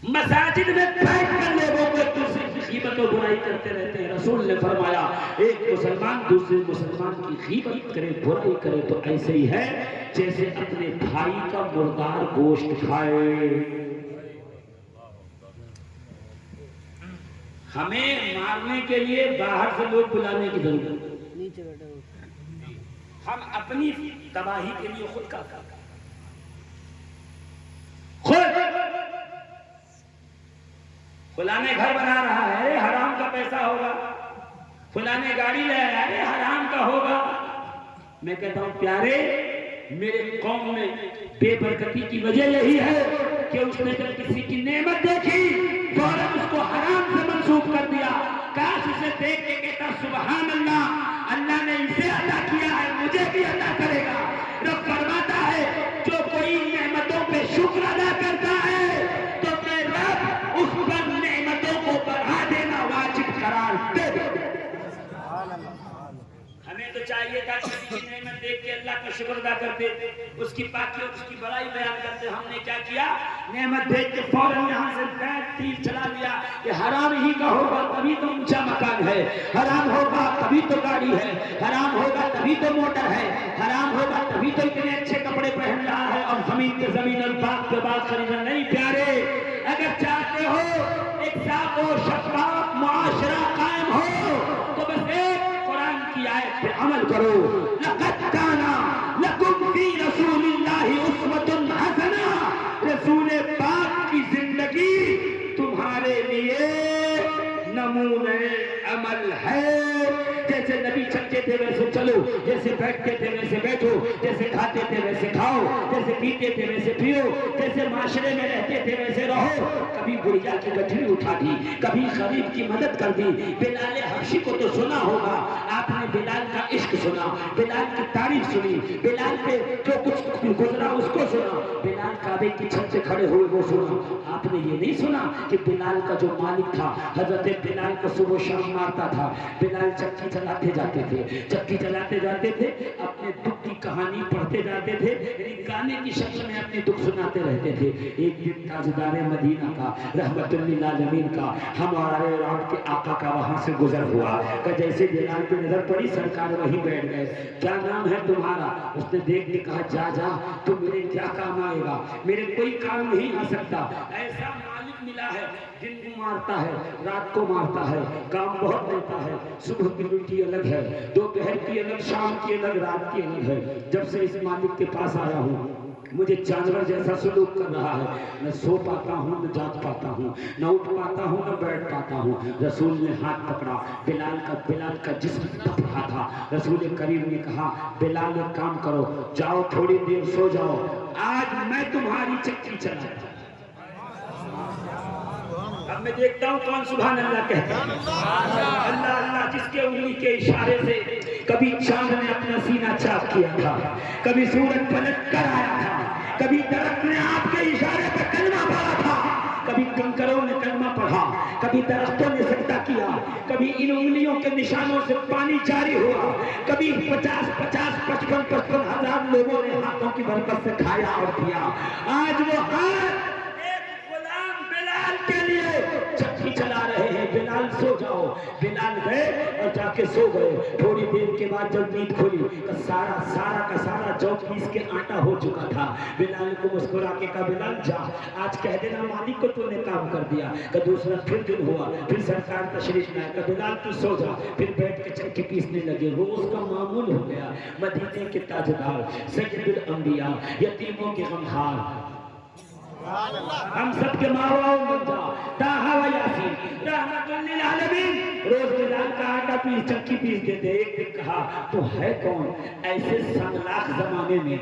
مساجد میں بیٹھ کر لوگوں کو دوسرے کی غیبت و برائی کرتے رہتے ہیں۔ رسول نے فرمایا ایک مسلمان دوسرے مسلمان کی غیبت کرے، برائی کرے تو ایسے ہی ہے جیسے اپنے بھائی کا مردار گوشت کھائے۔ ہمیں مارنے کے لیے باہر سے لوگ بلانے کی ضرورت نہیں، ہم اپنی تباہی کے لیے خود کا فلاں گھر بنا رہا ہے حرام کا پیسہ ہوگا، فلاں گاڑی لے آیا ہے حرام کا ہوگا۔ میں کہتا ہوں پیارے، میرے قوم میں بے برکتی کی وجہ یہی ہے کہ اس نے جب کسی کی نعمت دیکھی فوراً اس کو حرام سے منسوخ کر دیا۔ کاش اسے دیکھ کے کہتا سبحان اللہ، اللہ نے اسے عطا کیا ہے مجھے بھی عطا کرے گا۔ رب فرماتا ہے جو کوئی نعمتوں پہ شکر ادا کرتا ہے تو میں رب اس پر نعمتوں کو بڑھا دینا واجب قرار دے دے۔ ہمیں تو چاہیے تھا کسی کی نعمت دیکھ کے اللہ کا شکر ادا کرتے، اس کی پاکی اور اس کی بڑائی بیان کرتے۔ ہم نے کیا کیا؟ نعمت دیکھ کے فوراً یہاں سے بیت تیر چلا دیا کہ حرام ہی کا ہوگا تبھی تو اونچا مکان ہے، حرام ہوگا تبھی تو گاڑی ہے، حرام ہوگا تبھی تو موٹر ہے، حرام ہوگا تبھی تو اتنے اچھے کپڑے پہن رہا ہے اور زمین پہ زمین اور باغ پہ باغ خریدنا۔ نہیں پیارے، اگر چاہتے ہو ایک صاف و شفاف معاشرہ قائم ہو تو بس ایک قرآن کی آیت پہ عمل کرو۔ لَقَدْ كَانَ لَكُمْ فِي رَسُولِ اللَّهِ أُسْوَةٌ حَسَنَةٌ، رسول پاک کی زندگی تمہارے لیے نمونہ عمل ہے۔ جیسے نبی چلتے تھے ویسے چلو، جیسے بیٹھتے تھے ویسے بیٹھو، جیسے کھاتے تھے ویسے کھاؤ، جیسے پیتے تھے ویسے پیو، جیسے معاشرے میں رہتے تھے ویسے رہو۔ کبھی بڑھیا کی گٹھڑی اٹھا دی، کبھی غریب کی مدد کر دی۔ بلال حبشی کو تو سنا ہوگا آپ نے، بلال کا عشق سنا، بلال کی تعریف سنی، بلال پہ جو کچھ گزرا اس کو سنا، بلال کعبے کی چھت سے کھڑے ہوئے وہ سنا۔ آپ نے یہ نہیں سنا کہ بلال کا جو مالک تھا حضرت بلال کو صبح و شام مارتا تھا۔ بلال چکی چلاتے جاتے تھے، چکی چلاتے جاتے تھے، اپنے دکھ کی کہانی پڑھتے جاتے تھے، یعنی گانے کی شکل میں اپنے دکھ سناتے رہتے تھے۔ ایک دن تاجدار مدینہ کا رحمت للعالمین کا ہمارے رب کے آقا کا وہاں سے گزر ہوا کہ جیسے بلال پہ نظر پڑی سرکار وہیں بیٹھ گئے۔ کیا نام ہے تمہارا؟ اس نے دیکھ کے کہا جا جا، تو میرے کیا کام آئے گا، میرے کوئی کام نہیں آ سکتا۔ ایسا مالک ملا ہے دن کو مارتا ہے رات کو مارتا ہے، کام بہت دیتا ہے، صبح کی ڈیوٹی الگ ہے، دوپہر کی الگ، شام کی الگ، رات کی الگ ہے۔ جب سے اس مالک کے پاس آیا ہوں مجھے جانور جیسا سلوک کر رہا ہے، نہ سو پاتا ہوں نہ جاگ پاتا ہوں، نہ اٹھ پاتا ہوں نہ بیٹھ پاتا ہوں۔ رسول نے ہاتھ پکڑا، بلال کا جسم تپ رہا تھا۔ رسول کریم نے کہا بلال ایک کام کرو، جاؤ تھوڑی دیر سو جاؤ، آج میں تمہاری چکی چلاتا ہوں۔ اب میں دیکھتا ہوں کون سبحان اللہ کہتا ہے۔ اللہ اللہ جس کے انگلی کے اشارے سے کبھی چاند نے اپنا سینہ چاک کیا تھا، کبھی سورج پلٹ کر آیا تھا، کبھی درخت نے آپ کے اشارے پر کلمہ پڑھا تھا، کبھی کنکروں نے کلمہ پڑھا، کبھی درختوں نے سجدہ کیا، کبھی ان انگلیوں کے نشانوں سے پانی جاری ہوا، کبھی 50 ہزار لوگوں نے ہاتھوں کی برکت سے کھایا اور پیا۔ آج وہ ہاتھ ایک غلام بلال کے لیے چکی چلا رہے ہیں۔ بلال سو جاؤ، بلال گئے اور جا کے سو گئے۔ تھوڑی دیر کے بعد جب نیند کھلی تو سارا کا سارا جو پیس کے آٹا ہو چکا تھا۔ بلال کو مسکرا کے کہا بلال جا، آج کہہ دینا مالک کو تو نے کام کر دیا۔ کہ دوسرا پھر دن ہوا، پھر سرکار تشریف لائے، کہ بلال تو سو جا، پھر بیٹھ کے چکی پیسنے لگے۔ روز کا معمول ہو گیا۔ مدینے کے تاجدار، سید الانبیاء، یتیموں کے غمخوار، ہم سب کے ماں باپ بن جا طٰہٰ و یاسین رحمت للعالمین. روز بلال کا آٹا پیس چکی پیس دیتے. ایک دن کہا تو ہے کون ایسے سنگلاخ زمانے میں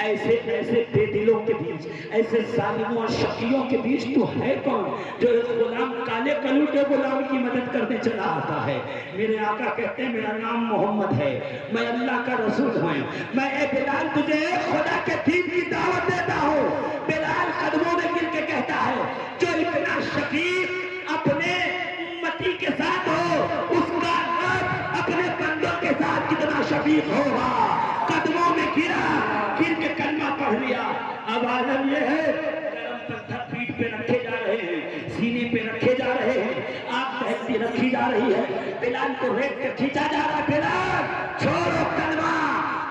ایسے بے دلوں کے بیچ ایسے ظالموں اور شقیوں کے بیچ تو ہے کون جو ایک غلام کالے کلوٹے غلام کی مدد کرنے چلا آتا ہے. میرے آقا کہتے ہیں میرا نام محمد ہے, میں اللہ کا رسول ہوں, میں اے بلال تجھے خدا کے دین کی دعوت دیتا ہوں. بلال قدموں میں گر کے کہتا ہے جو اتنا شفیق اپنے امتی کے ساتھ ہو اس کا رب اپنے بندوں کے ساتھ کتنا شفیق ہوگا. قدموں میں گر کے کلمہ پڑھ لیا. اب عالم یہ ہے گرم پتھر پیٹھ پہ رکھے جا رہے ہیں, سینے پہ رکھے جا رہے ہیں, آگ بہتی رکھی جا رہی ہے. بلال کو ریٹ پہ کھینچا جا رہا ہے. بلال چھوڑو کلمہ,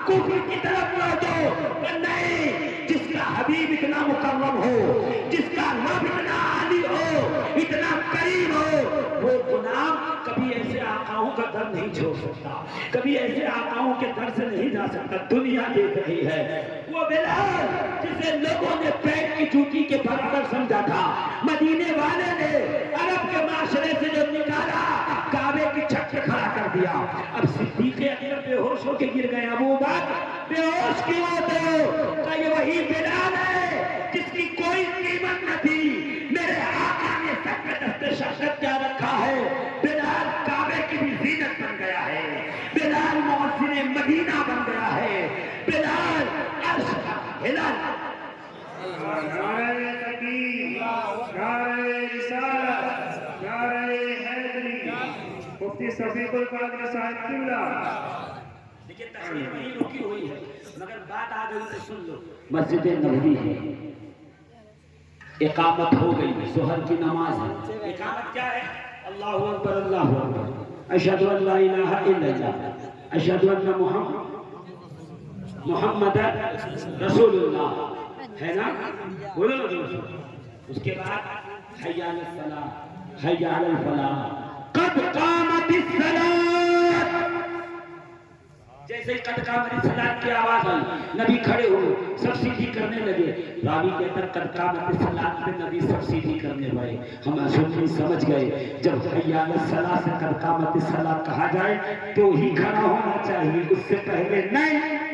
کفر کی طرف لوٹو. نہیں, جس کا حبیب اتنا مکرم ہو, جس کا رب اتنا عالی ہو, اتنا کریم ہو, وہ غلام کبھی ایسے آقاؤں کا در نہیں چھوڑ سکتا, کبھی ایسے آقاؤں کے در سے نہیں جا سکتا. دنیا دیکھ رہی ہے. وہ بلال جسے لوگوں نے پیر کی جوتی کے برابر سمجھا تھا, مدینے والے نے عرب کے معاشرے سے جو نکالا کعبے کی چھت پہ کھڑا کر دیا. اب صدیق اکبر بے ہوش ہو کے گر گئے. ابو بکر بے ہوش کیوں ہوتے ہو؟ کہ یہ وہی بلال ہے جس کی کوئی قیمت نہ تھی. میرے آقا نے سب میں دست شہرت کیا رکھا ہے. بلال کعبے کی بھی زینت بن گیا ہے. بلال محسن مدینہ بن گیا ہے. بلال عرش کا ہلال. نعرہ تکبیر, نعرہ رسالت, نعرہ حیدری. مفتی شفیق القادری صاحب قبلہ. دیکھیں تقریر وہی رکی ہوئی ہے مگر بات آ گئی تو سن لو. مسجد نبوی ہے, اقامت ہو گئی, ظہر کی نماز ہے. اقامت کیا ہے؟ اللہ اکبر اللہ اکبر, اشہد ان لا الہ الا اللہ, اشہد ان محمد رسول اللہ, ہے نا؟ بولو نا دوستو. اس کے بعد حی علی الصلاۃ, حی علی الفلاح, قد قامت الصلاۃ. جیسے قد قامت الصلاۃ کی آواز آئی, نبی کھڑے ہوئے, سب سیدھی کرنے لگے. راوی کہتا قد قامت الصلاۃ میں نبی سب سیدھی کرنے لگے. ہم سنی سمجھ گئے جب حی علی الصلاۃ سے قد قامت الصلاۃ کہا جائے تو ہی کھڑا ہونا چاہیے, اس سے پہلے نہیں.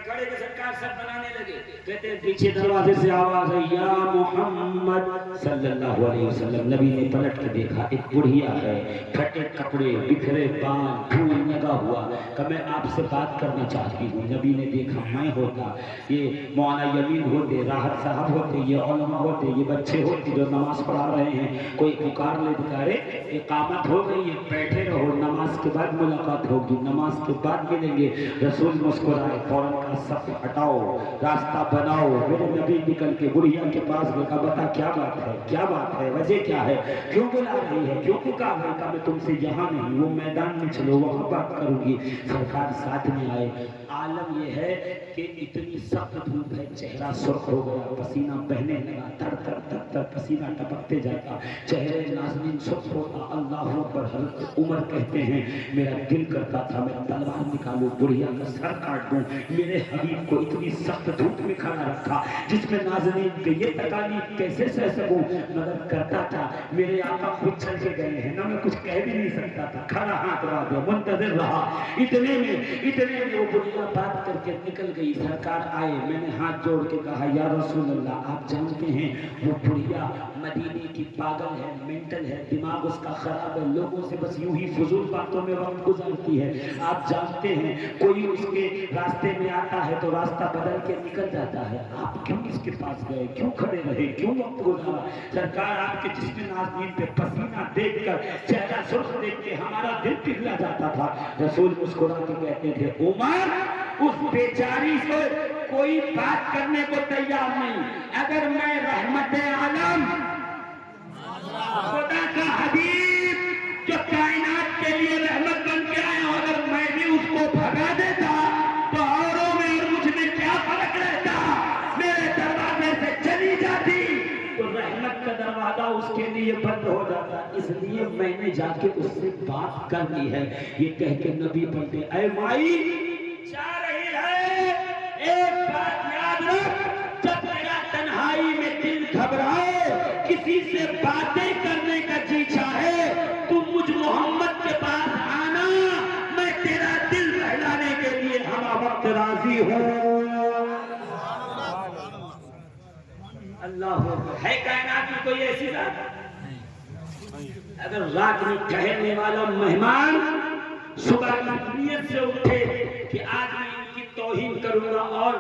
کھڑے کے سرکار سر بنانے لگے. کہتے ہیں پیچھے دروازے سے آواز ہے یا محمد صلی اللہ علیہ وسلم. نبی نے پلٹ کے دیکھا, ایک بڑھیا ہے, پھٹے کپڑے, بکھرے بال, دھول لگا ہوا. کہ میں آپ سے بات کرنا چاہتی ہوں. نبی نے دیکھا میں ہوتا, یہ مولانا یمین ہوتے, راحت صاحب ہوتے, یہ علماء ہوتے, یہ بچے ہوتے جو نماز پڑھا رہے ہیں. کوئی پکار لے پکارے اقامت ہو گئی ہے, بیٹھے رہو, نماز کے بعد ملاقات ہوگی, نماز کے بعد ملیں گے. رسول مسکرائے, فوراً صف ہٹاؤ, راستہ بناؤ. میرے نبی نکل کے بڑھیا کے پاس گئے. کہا بتا کیا بات ہے, کیا بات ہے, وجہ کیا ہے, کیوں بلا رہی ہے, کیوں پکار رہی؟ کہا میں تم سے یہاں نہیں, وہ میدان میں چلو, وہاں بات کروں گی. سرکار ساتھ میں آئے. عالم یہ ہے کہ اتنی سخت دھوپ ہے, چہرہ سرخ ہو گیا, پسینہ بہنے لگا, تر تر تر تر پسینہ ٹپکتے جاتا, چہرے ناظرین سرخ ہوتا. اللہ اکبر. حضرت عمر کہتے ہیں میرا دل کرتا تھا میں تلوار نکالوں, بڑھیا کا سر کاٹ دوں. میرے حبیب کو اتنی سخت دھوپ میں کھڑا رکھا جس میں ناظرین کے یہ تکالیف کیسے سہ سکوں, مگر کرتا تھا. میرے آقا خود چل کے گئے ہیں نا, میں کچھ کہہ بھی نہیں سکتا تھا, کھڑا ہاتھ رہا دیا, منتظر رہا. اتنے میں وہ بڑھیا بات کر کے نکل گئی. سرکار آئے, میں نے ہاتھ جوڑ کے کہا یا رسول اللہ, آپ جانتے ہیں وہ بڑھیا مدینے کی پاگل ہے, مینٹل ہے, دماغ اس کا خراب ہے, لوگوں سے بس یوں ہی فضول باتوں میں وقت گزارتی ہے. آپ جانتے ہیں کوئی اس کے راستے میں آتا ہے تو راستہ بدل کے نکل جاتا ہے. آپ کیوں اس کے پاس گئے, کیوں کھڑے رہے, کیوں وقت گزارا؟ سرکار آپ کے جسم نازنین پہ پسینہ دیکھ کر, چہرہ سرخ دیکھ کے ہمارا دل پگھلا جاتا تھا. رسول مسکرا کے کہتے تھے عمر اس بیچاری سے کوئی بات کرنے کو تیار نہیں. اگر میں رحمت عالم خدا کا حبیب جو کائنات کے لیے رحمت بن کے آیا, اگر میں بھی اس کو بھگا دیتا تو اوروں میں اور مجھ میں کیا فرق رہتا؟ میرے دروازے سے چلی جاتی تو رحمت کا دروازہ اس کے لیے بند ہو جاتا. اس لیے میں نے جا کے اس سے بات کر لی ہے. یہ کہہ کے نبی پڑھتے اے مائی چاہ رہی ہے, ایک بات یاد رکھ, جب باتیں کرنے کا جی چاہے تو مجھ محمد کے پاس آنا، میں تیرا دل بہلانے کے لیے ہر وقت راضی ہوں۔ اللہ ہے کائنات میں کوئی ایسی ذات؟ اگر رات میں ٹہلنے والا مہمان صبح کی نیت سے اٹھے کہ آج میں ان کی توہین کروں گا اور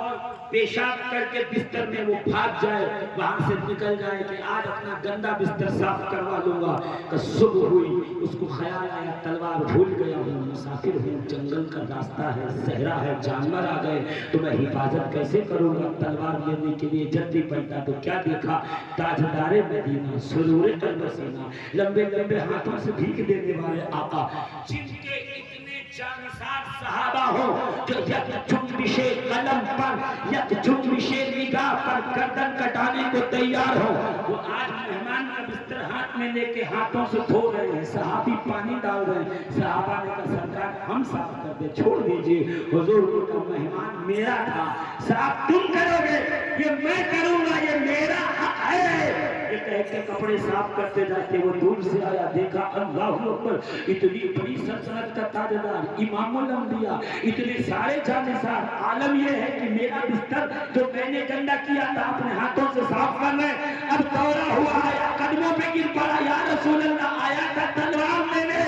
پیشاب کر کے بستر میں وہ بھاگ جائے، وہاں سے نکل جائے کہ آج اپنا گندا بستر صاف کروا لوں گا، کہ صبح ہوئی اس کو خیال آیا تلوار بھول گیا ہوں، مسافر ہوں، جنگل کا راستہ ہے، صحرا ہے، جانور آ گئے تو میں حفاظت کیسے کروں گا؟ تلوار لینے کے لیے جلدی پڑتا تو کیا دیکھا؟ تاجدار مدینہ، سرور قلب سینہ، لمبے لمبے ہاتھوں سے بھیک دینے والے آقا، جن کے اتنے جانسار صحابہ ہوں جو یک جنبش قلم پر، یک جنبش نگاہ پر گردن کٹانے کو تیار ہو، وہ آج مہمان کا بستر ہاتھ میں لے کے ہاتھوں سے دھو رہے ہیں، صحابی پانی ڈال رہے ہیں۔ صحابہ نے کہا سرکار ہم صاف کر دیں، چھوڑ دیجئے۔ حضور نے کہا مہمان میرا تھا، صاف تم کرو گے، یہ میں کروں گا، یہ میرا حق ہے۔ یہ کہہ کے کپڑے صاف کرتے جاتے، وہ دور سے آیا، دیکھا اللہ اکبر، اتنی بڑی سلطنت کا تاجدار، امام الانبیاء، اتنے سارے جانسار، عالم یہ ہے کہ میرا بستر جو میں نے گندا کیا تھا اپنے ہاتھوں سے صاف کر لیں۔ اب دورہ ہوا، آیا قدموں پہ گر پڑا، یا رسول اللہ آیا تھا تلوار لینے،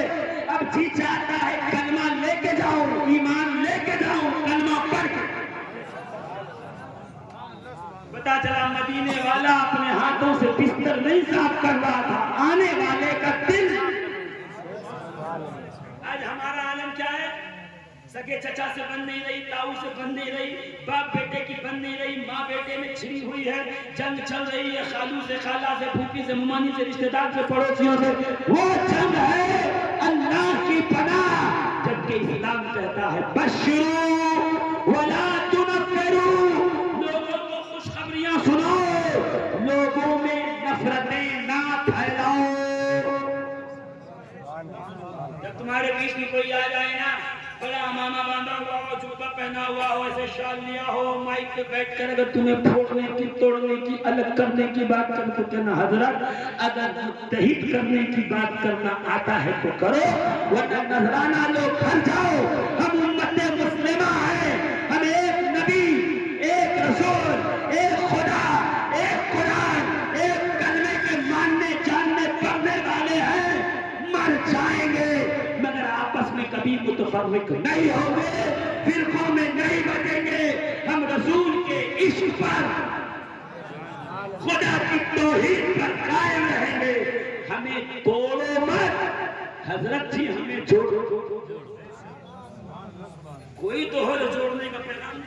اب جی چاہتا ہے کلمہ لے کے جاؤں، ایمان لے کے جاؤں، کلمہ پڑھ کے۔ پتا چلا مدینے والا اپنے ہاتھوں سے بستر نہیں صاف کر رہا تھا، آنے والے کا دل۔ آج ہمارا عالم کیا ہے؟ سگے چچا سے بن نہیں رہی، تاؤ سے بن نہیں رہی، باپ بیٹے کی بن نہیں رہی، ماں بیٹے میں چھڑی ہوئی ہے، جنگ چل رہی ہے خالو سے، خالہ سے، پھوپھی سے، ممانی سے، رشتہ دار سے، پڑوسیوں سے۔ وہ جنگ ہے اللہ کی پناہ، جبکہ اسلام کہتا ہے بشروا ولا تنفروا، لوگوں کو خوشخبریاں سنو، لوگوں میں نفرتیں نہ پھیلاؤ۔ جب تمہارے بیچ میں کوئی آ جائے نا، بڑا امامہ باندھا ہوا ہو، جوتا پہنا ہوا ہو، ایسے شال لیا ہو، مائک پہ بیٹھ کر اگر تمہیں پھوڑنے کی، توڑنے کی، الگ کرنے کی بات کر تو کہنا حضرت اگر متحد کرنے کی بات کرنا آتا ہے تو کرو، ورنہ نذرانہ لو، گھر جاؤ، ہم امت مسلمہ ہیں، ہم ایک نبی، ایک رسول، ایک خدا، ایک قرآن، ایک کلمے کے ماننے جاننے پڑھنے والے ہیں، مر جائیں گے مگر آپس میں کبھی متفرق نہیں ہوں گے، فرقوں میں نہیں بٹیں گے، ہم رسول کے عشق پر، خدا کی توحید پر قائم رہیں گے، ہمیں توڑو مت، حضرت جی ہمیں جوڑو، کوئی تو ہو جوڑنے کا پیغام۔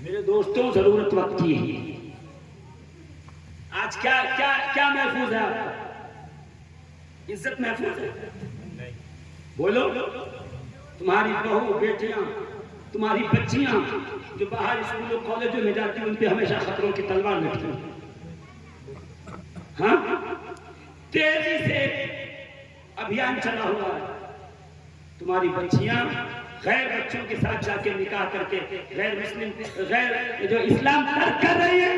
میرے دوستوں ضرورت وقت کی ہے، آج کیا محفوظ ہے آپ کا؟ عزت محفوظ ہے؟ بولو، تمہاری بہو بیٹیاں، تمہاری بچیاں جو باہر اسکولوں کالجوں میں جاتی ہیں ان پہ ہمیشہ خطروں کی تلوار لٹکتی ہے، ہاں تیزی سے ابھیان چلا ہوا ہے، تمہاری بچیاں غیر بچوں کے ساتھ جا کے نکاح کر کے غیر مسلم، غیر جو اسلام ترک کر رہی ہے۔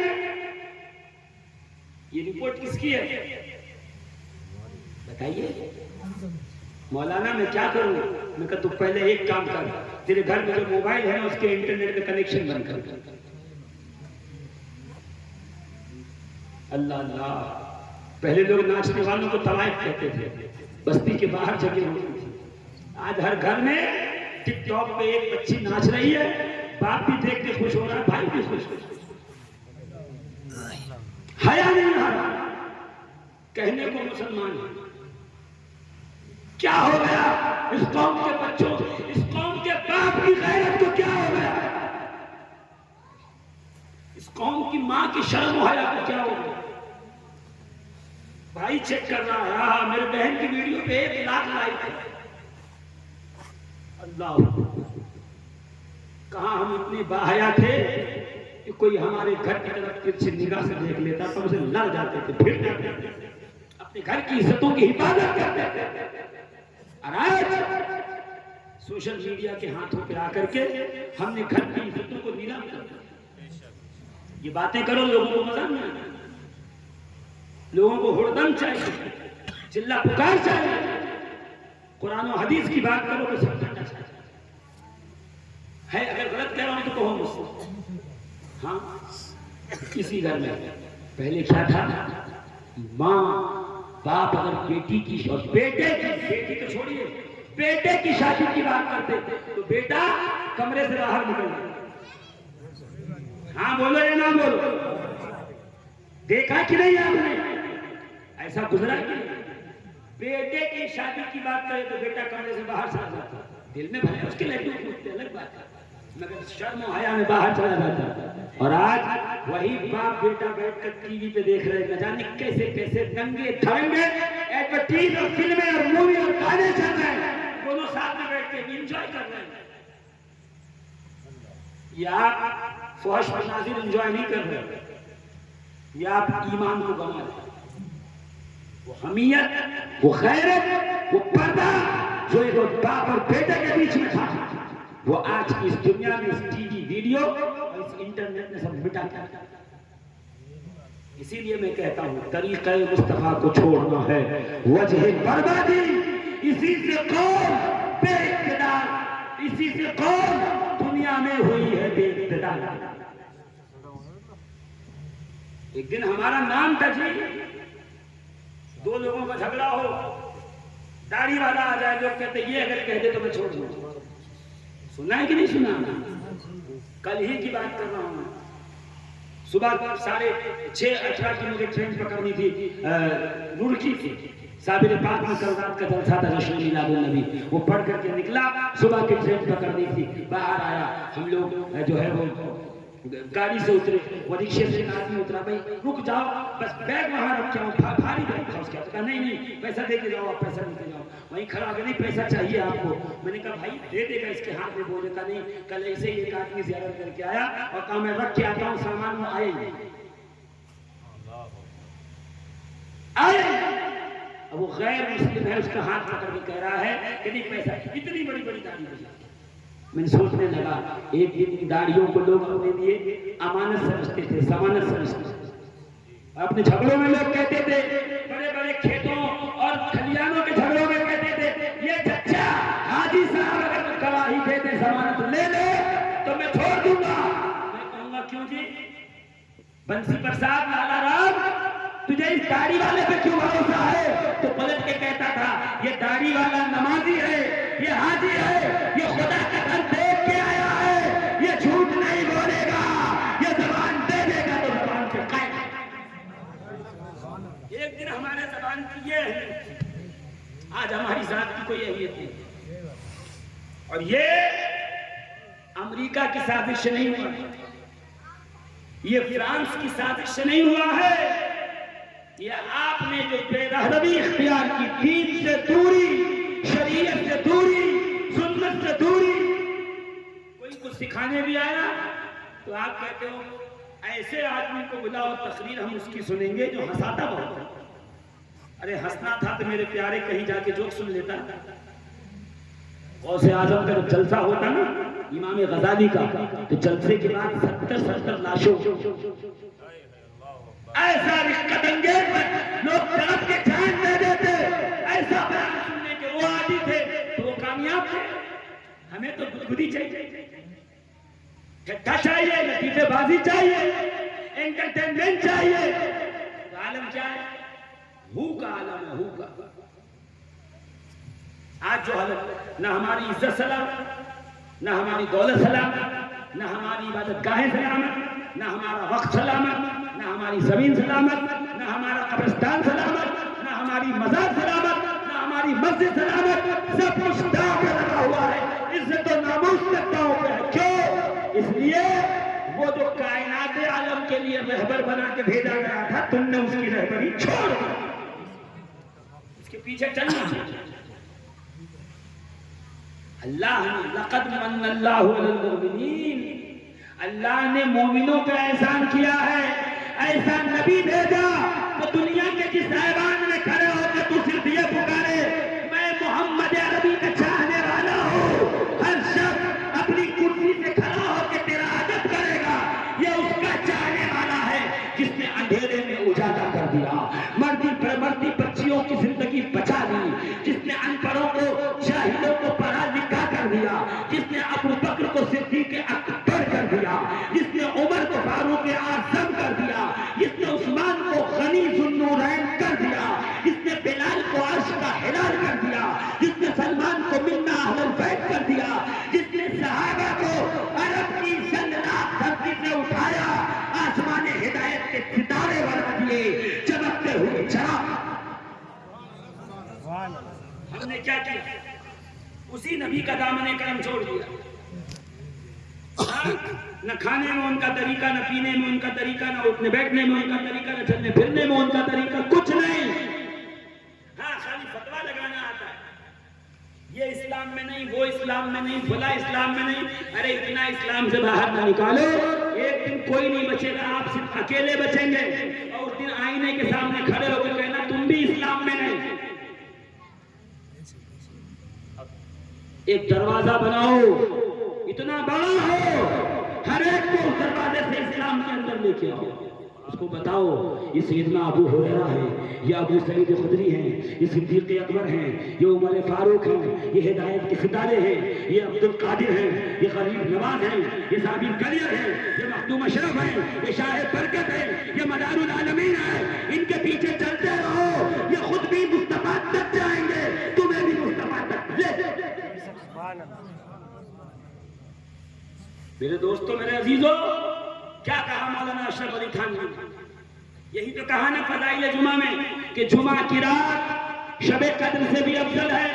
یہ رپورٹ کس کی ہے بتائیے؟ مولانا میں کیا کروں؟ میں کہا تو پہلے ایک کام کر، تیرے گھر میں جو موبائل ہے اس کے انٹرنیٹ کا کنیکشن بند کر۔ اللہ اللہ، پہلے لوگ ناچنے والوں کو طوائف کہتے تھے، بستی کے باہر جگہ ہوتی تھی، آج ہر گھر میں ٹک ٹاک پہ ایک بچی ناچ رہی ہے، باپ بھی دیکھ کے خوش ہو رہا ہے، بھائی بھی خوش ہو رہا ہے، حیا نہیں آ رہا کہنے کو مسلمان ہے۔ کیا ہو گیا اس قوم کے بچوں، اس قوم کے باپ کی غیرت کو کیا ہو گیا؟ اس قوم کی ماں کی شرم و حیا کو کیا ہو گیا؟ بھائی چیک کر رہا ہے، ہاں میرے بہن کی ویڈیو پہ 1 لاکھ لائک ہے۔ اللہ، کہاں ہم اتنے باحیا تھے کہ کوئی ہمارے گھر کی طرف ترچھی نگاہ سے دیکھ لیتا تو اسے لڑ جاتے تھے، پھر جاتے تھے، اپنے گھر کی عزتوں کی حفاظت کرتے تھے۔ اور آج سوشل میڈیا کے ہاتھوں پہ آ کر کے ہم نے گھر کی عزتوں کو نیلام کر دیا۔ یہ باتیں کرو لوگوں کو مزہ نہیں آتا، لوگوں کو ہڑدنگ چاہیے، چلا پکار چاہیے، قرآن و حدیث کی بات کرو تو سب کرنا چاہیے ہے۔ اگر غلط کہہ رہا ہوں تو کہو مجھ سے۔ ہاں کسی گھر میں پہلے کیا تھا، ماں باپ اگر بیٹی کی اور بیٹی تو چھوڑیے، بیٹے کی شادی کی بات کرتے تو بیٹا کمرے سے باہر نکل جائے۔ ہاں بولو یا نہ بولو، دیکھا کہ نہیں آپ نے، ایسا گزرا کہ بیٹے کی شادی کی بات کرے تو بیٹا کمرے سے باہر چلا جاتا، دل میں بھلے اس کے لڈو پھوٹتے، الگ بات ہے، مگر شرم و حیا میں باہر چلا جاتا۔ اور آج وہی باپ بیٹا بیٹھ کر ٹی وی پہ دیکھ رہے، نہ جانے کیسے کیسے دنگے دھڑنگے ایڈورٹیز اور فلمیں اور مووی اور گانے چل رہے ہیں، دونوں ساتھ میں بیٹھ کے انجوائے کر رہے ہیں۔ یا آپ فحش مناظر انجوائے نہیں کر رہے، یا آپ ایمان کو گنوا رہے، وہ حمیت، وہ غیرت، وہ پردہ جو ایک باپ اور بیٹے کے بیچ میں تھا، وہ آج کی اس دنیا میں اس ٹی وی ویڈیو اور اس انٹرنیٹ میں سب مٹا کر۔ اسی لیے میں کہتا ہوں طریقہ مصطفیٰ کو چھوڑنا ہے وجہ بربادی، اسی سے قوم بے اقتدار، اسی سے قوم دنیا میں ہوئی ہے بے اقتدار۔ ایک دن ہمارا نام تھا جی، دو لوگوں کا جھگڑا ہو، داڑھی والا آ جائے، لوگ کہتے یہ اگر کہہ دے تو میں چھوڑ دوں۔ سنا ہے کہ نہیں سنا؟ کل ہی کی بات کر رہا ہوں، صبح 6:30 کی مجھے ٹرین پکڑنی تھی روڑکی سے، صابر پاک میں کل رات کا جلسہ تھا جشن میلاد النبی، وہ پڑھ کر کے نکلا، صبح کی ٹرین پکڑنی تھی، باہر آیا، ہم لوگ جو ہے وہ گاڑی سے اترے، وہ رکشے سے آدمی اترا، بھائی رک جاؤ بس بیگ وہاں رکھ کے آؤں، بھاری بیگ تھا اس کا، کہا نہیں پیسہ دے کے جاؤ، آپ پیسہ دے کے جاؤ، وہیں کھڑا ہو گیا، نہیں پیسہ چاہیے آپ کو، میں نے کہا بھائی دے دے گا، اس کے ہاتھ میں بولے کا نہیں، کل ایسے ہی ایک آدمی زیارت کر کے آیا اور کہا میں رکھ کے آتا ہوں سامان، وہ آئے اب وہ غیر مسلم ہے، اس کا ہاتھ پکڑ کے کہہ رہا ہے کہ نہیں پیسہ، اتنی بڑی بڑی داڑھی بجا۔ میں نے سوچنے لگا ایک دن داڑھیوں کو لوگ اپنے لیے امانت سمجھتے تھے، ضمانت سمجھتے تھے، اپنے جھگڑوں میں لوگ کہتے تھے، بڑے بڑے کھیتوں اور کھلیانوں کے جھگڑوں میں کہتے تھے یہ چچا حاجی صاحب اگر گواہی دیتے ضمانت لے لے تو میں چھوڑ دوں گا۔ میں کہوں گا کیوں جی، بنسی پرساد لالا رام تجھے اس داڑھی والے پہ کیوں بھروسہ ہے؟ تو پلٹ کے کہتا تھا یہ داڑھی والا نمازی ہے، یہ حاجی ہے، یہ خدا کا گھر دیکھ کے آیا ہے، یہ جھوٹ نہیں بولے گا، یہ زبان دے دے گا تو زبان پہ قائم۔ ایک دن ہمارے زبان کی یہ ہے، آج ہماری ذات کی کوئی اہمیت نہیں، اور یہ امریکہ کی سازش سے نہیں ہوا، یہ فرانس کی سازش سے نہیں ہوا ہے، یہ آپ نے جو بے رحمی اختیار کی، دین سے دوری، شریعت سے دوری، سنت سے دوری۔ کوئی کچھ سکھانے بھی آیا تو آپ کہتے ہو ایسے آدمی کو بلاؤ تقریر ہم اس کی سنیں گے جو ہنساتا بہت ہے۔ ارے ہنسنا تھا تو میرے پیارے کہیں جا کے جوک سن لیتا۔ غوث اعظم کا جب جلسہ ہوتا نا امام غزالی کا، تو جلسے کے بعد 70 لاشوں ایسا رقت انگیز لوگ طرف کے جان دے دیتے، ایسا بیان سننے کے وہ عادی تھے تو وہ کامیاب تھے۔ ہمیں تو گدگدی چاہیے، ٹھٹھا چاہیے، لطیفے بازی چاہیے، انٹرٹینمنٹ چاہیے۔ عالم کیا ہے؟ ہو کا عالم ہے، ہو کا۔ آج جو حالت، نہ ہماری عزت سلامت، نہ ہماری دولت سلامت، نہ ہماری عبادت گاہیں سلامت، نہ ہمارا وقت سلامت، نہ ہماری زمین سلامت، نہ ہمارا قبرستان سلامت، نہ ہماری مزار سلامت، نہ ہماری مسجد سلامت، سب کچھ داؤ پہ لگا ہوا ہے، عزت و ناموس کے داؤ پہ ہے۔ کیوں؟ اس لیے وہ جو کائنات عالم کے لیے رہبر بنا کے بھیجا گیا تھا، تم نے اس کی رہبری چھوڑ دی، اس کے پیچھے چلنا چاہیے۔ اللہ نے لقد من اللہ علی المؤمنین، اللہ نے مومنوں کا احسان کیا ہے، ایسا نبی بھیجا تو دنیا کے جس ایوان میں کھڑے ہو کے تو صرف یہ پکارے میں محمد عربی کا چاہنے والا ہوں، ہر شخص اپنی کرسی سے کھڑا ہو کے تیرا ادب کرے گا، یہ اس کا چاہنے والا ہے جس نے اندھیرے میں اجالا کر دیا۔ کر دیا، جس نے ابو بکر کو صدیق اکبر کر دیا، جس نے عمر کو فاروق اعظم کر دیا، جس نے عثمان کو غنی ذو النورین کر دیا، جس نے بلال کو عرش کا ہلال کر دیا، جس نے سلمان کو منا اہل البیت کر دیا، جس نے صحابہ کو عرب کی زلزلہ دھرتی سے اٹھایا، آسمان ہدایت کے ستارے بنا دیے، چمکتے ہوئے چراغ۔ ہم نے کیا کیا؟ اسی نبی کا دامن کرم چھوڑ دیا۔ نہ کھانے میں ان کا طریقہ، نہ پینے میں ان کا طریقہ، نہ اٹھنے بیٹھنے میں ان کا طریقہ، نہ چلنے پھرنے میں ان کا طریقہ، کچھ نہیں۔ ہاں خالی فتویٰ لگانا آتا ہے، یہ اسلام میں نہیں، وہ اسلام میں نہیں، فلاں اسلام میں نہیں۔ ارے اتنا اسلام سے باہر نہ نکالو، ایک دن کوئی نہیں بچے گا، آپ صرف اکیلے بچیں گے، اور اس دن آئینے کے سامنے کھڑے ہو کر کہنا تم بھی اسلام میں نہیں۔ ایک دروازہ بناؤ اتنا بڑا ہو، ہر ایک کو اس دروازے سے اسلام کے اندر لے کے آؤ، اس کو بتاؤ یہ سیدنا ابو ہریرہ ہے، یہ ابو سعید خدری ہیں، یہ صدیق اکبر ہیں، یہ عمر فاروق ہیں، یہ ہدایت کے ستارے ہیں، یہ عبد القادر ہیں، یہ غریب نواز ہیں، یہ ثابت کلیر ہیں، یہ مخدوم اشرف ہیں، یہ شاہ برکت ہیں، یہ مدار العالمین ہیں۔ ان کے پیچھے چلتے رہو، یہ خود بھی مصطفیٰ تک جائیں گے، تمہیں بھی مصطفیٰ تک لے۔ میرے دوستوں، میرے عزیزوں، کیا کہا مولانا اشرف علی تھانوی نے؟ یہی تو کہا نا فضائل جمعہ میں کہ جمعہ کی رات شب قدر سے بھی افضل ہے۔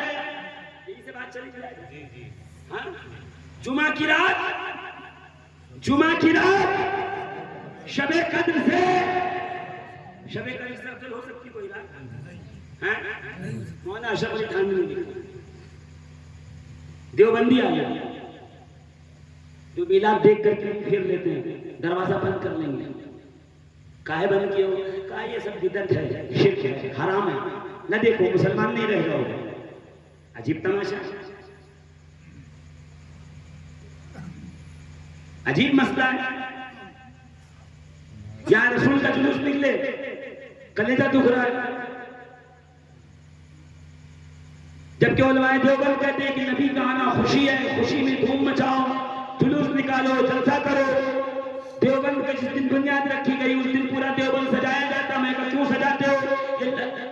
یہی سے بات چلی جائے، ہاں جمعہ کی رات شب قدر سے افضل ہو سکتی کوئی رات؟ مولانا اشرف علی تھانوی نے لکھا۔ دیوبندی آ گیا جو میلاد دیکھ کر کے پھر لیتے ہیں، دروازہ بند کر لیں گے، کاہے بند کیے ہو؟ کہا یہ سب بدعت ہے، شرک ہے، حرام ہے، نہ دیکھو مسلمان نہیں رہ جاؤ گے۔ عجیب تماشا، عجیب مسئلہ ہے۔ یہاں رسول کا جلوس نکلے، کلیجہ دکھ رہا ہے، جبکہ علماء دیوبند کہتے ہیں کہ نبی کا آنا خوشی ہے، خوشی میں دھوم مچاؤ، جلوس نکالو، جلسہ کرو۔ دیوبند کا جس دن بنیاد رکھی گئی اس دن پورا دیوبند سجایا جاتا۔ میں کہا کیوں سجاتے ہو؟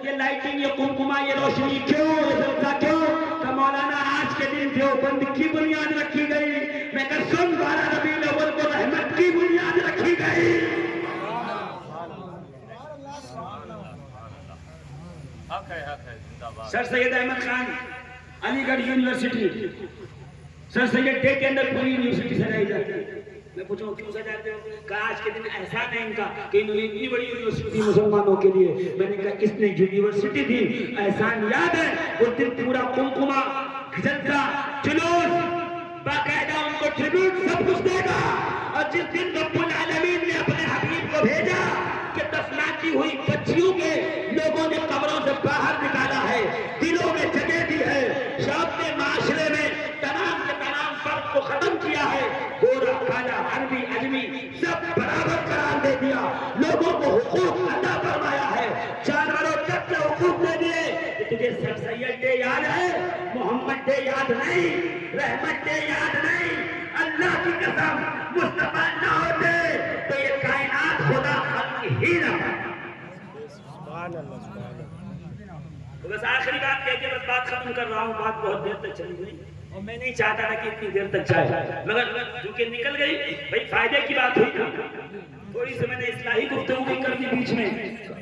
یہ لائٹنگ، یہ کمکما، یہ روشنی کیوں، یہ جلسہ کیوں؟ کہ مولانا آج کے دن دیوبند کی بنیاد رکھی گئی۔ میں کہا سن، 12 ربیع الاول کو رحمت کی بنیاد رکھی گئی۔ سر سید احمد خان علی گڑھ یونیورسٹی، سر سید ڈے کے اندر پوری یونیورسٹی سجائی جاتی ہے۔ میں پوچھوں کیوں سجاتے ہو؟ کہ آج کے دن احسان ہے ان کا کہ انہوں نے اتنی بڑی یونیورسٹی مسلمانوں کے لیے۔ میں نے کہا اس نے یونیورسٹی دی، احسان یاد ہے؟ اس دن پورا کمکما، جلسہ، جلوس، باقاعدہ ان کو ٹریبیوٹ سب کچھ دے گا۔ اور جس دن رب العالمین نے اپنے حبیب کو بھیجا کہ دفناتی ہوئی بچیوں کے لوگوں نے قبروں سے باہر نکالا ہے، دلوں میں جگہ دی ہے، شام کے معاشرے میں تمام کے تمام فرق کو ختم کیا ہے، گورا کالا عربی اجمی سب برابر قرار دے دیا، لوگوں کو حقوق عطا فرمایا ہے، جانوروں تک کے حقوق دے دیے۔ تجھے سر سید ڈے یاد ہے؟ محمد ڈے یاد نہیں، رحمت ڈے یاد نہیں؟ اللہ کی قسم مصطفیٰ نہ ہوتے تو یہ کائنات خدا خلق ہی نہ ہوتا۔ تو بس آخری بات کہہ کے بس بات ختم کر رہا ہوں، بات بہت دیر تک چلی گئی اور میں نہیں چاہتا تھا کہ اتنی دیر تک جائے، مگر چونکہ نکل گئی بھائی فائدے کی بات ہوئی تھی، تھوڑی سی میں نے اصلاحی گفتگو بھی کر دی بیچ میں۔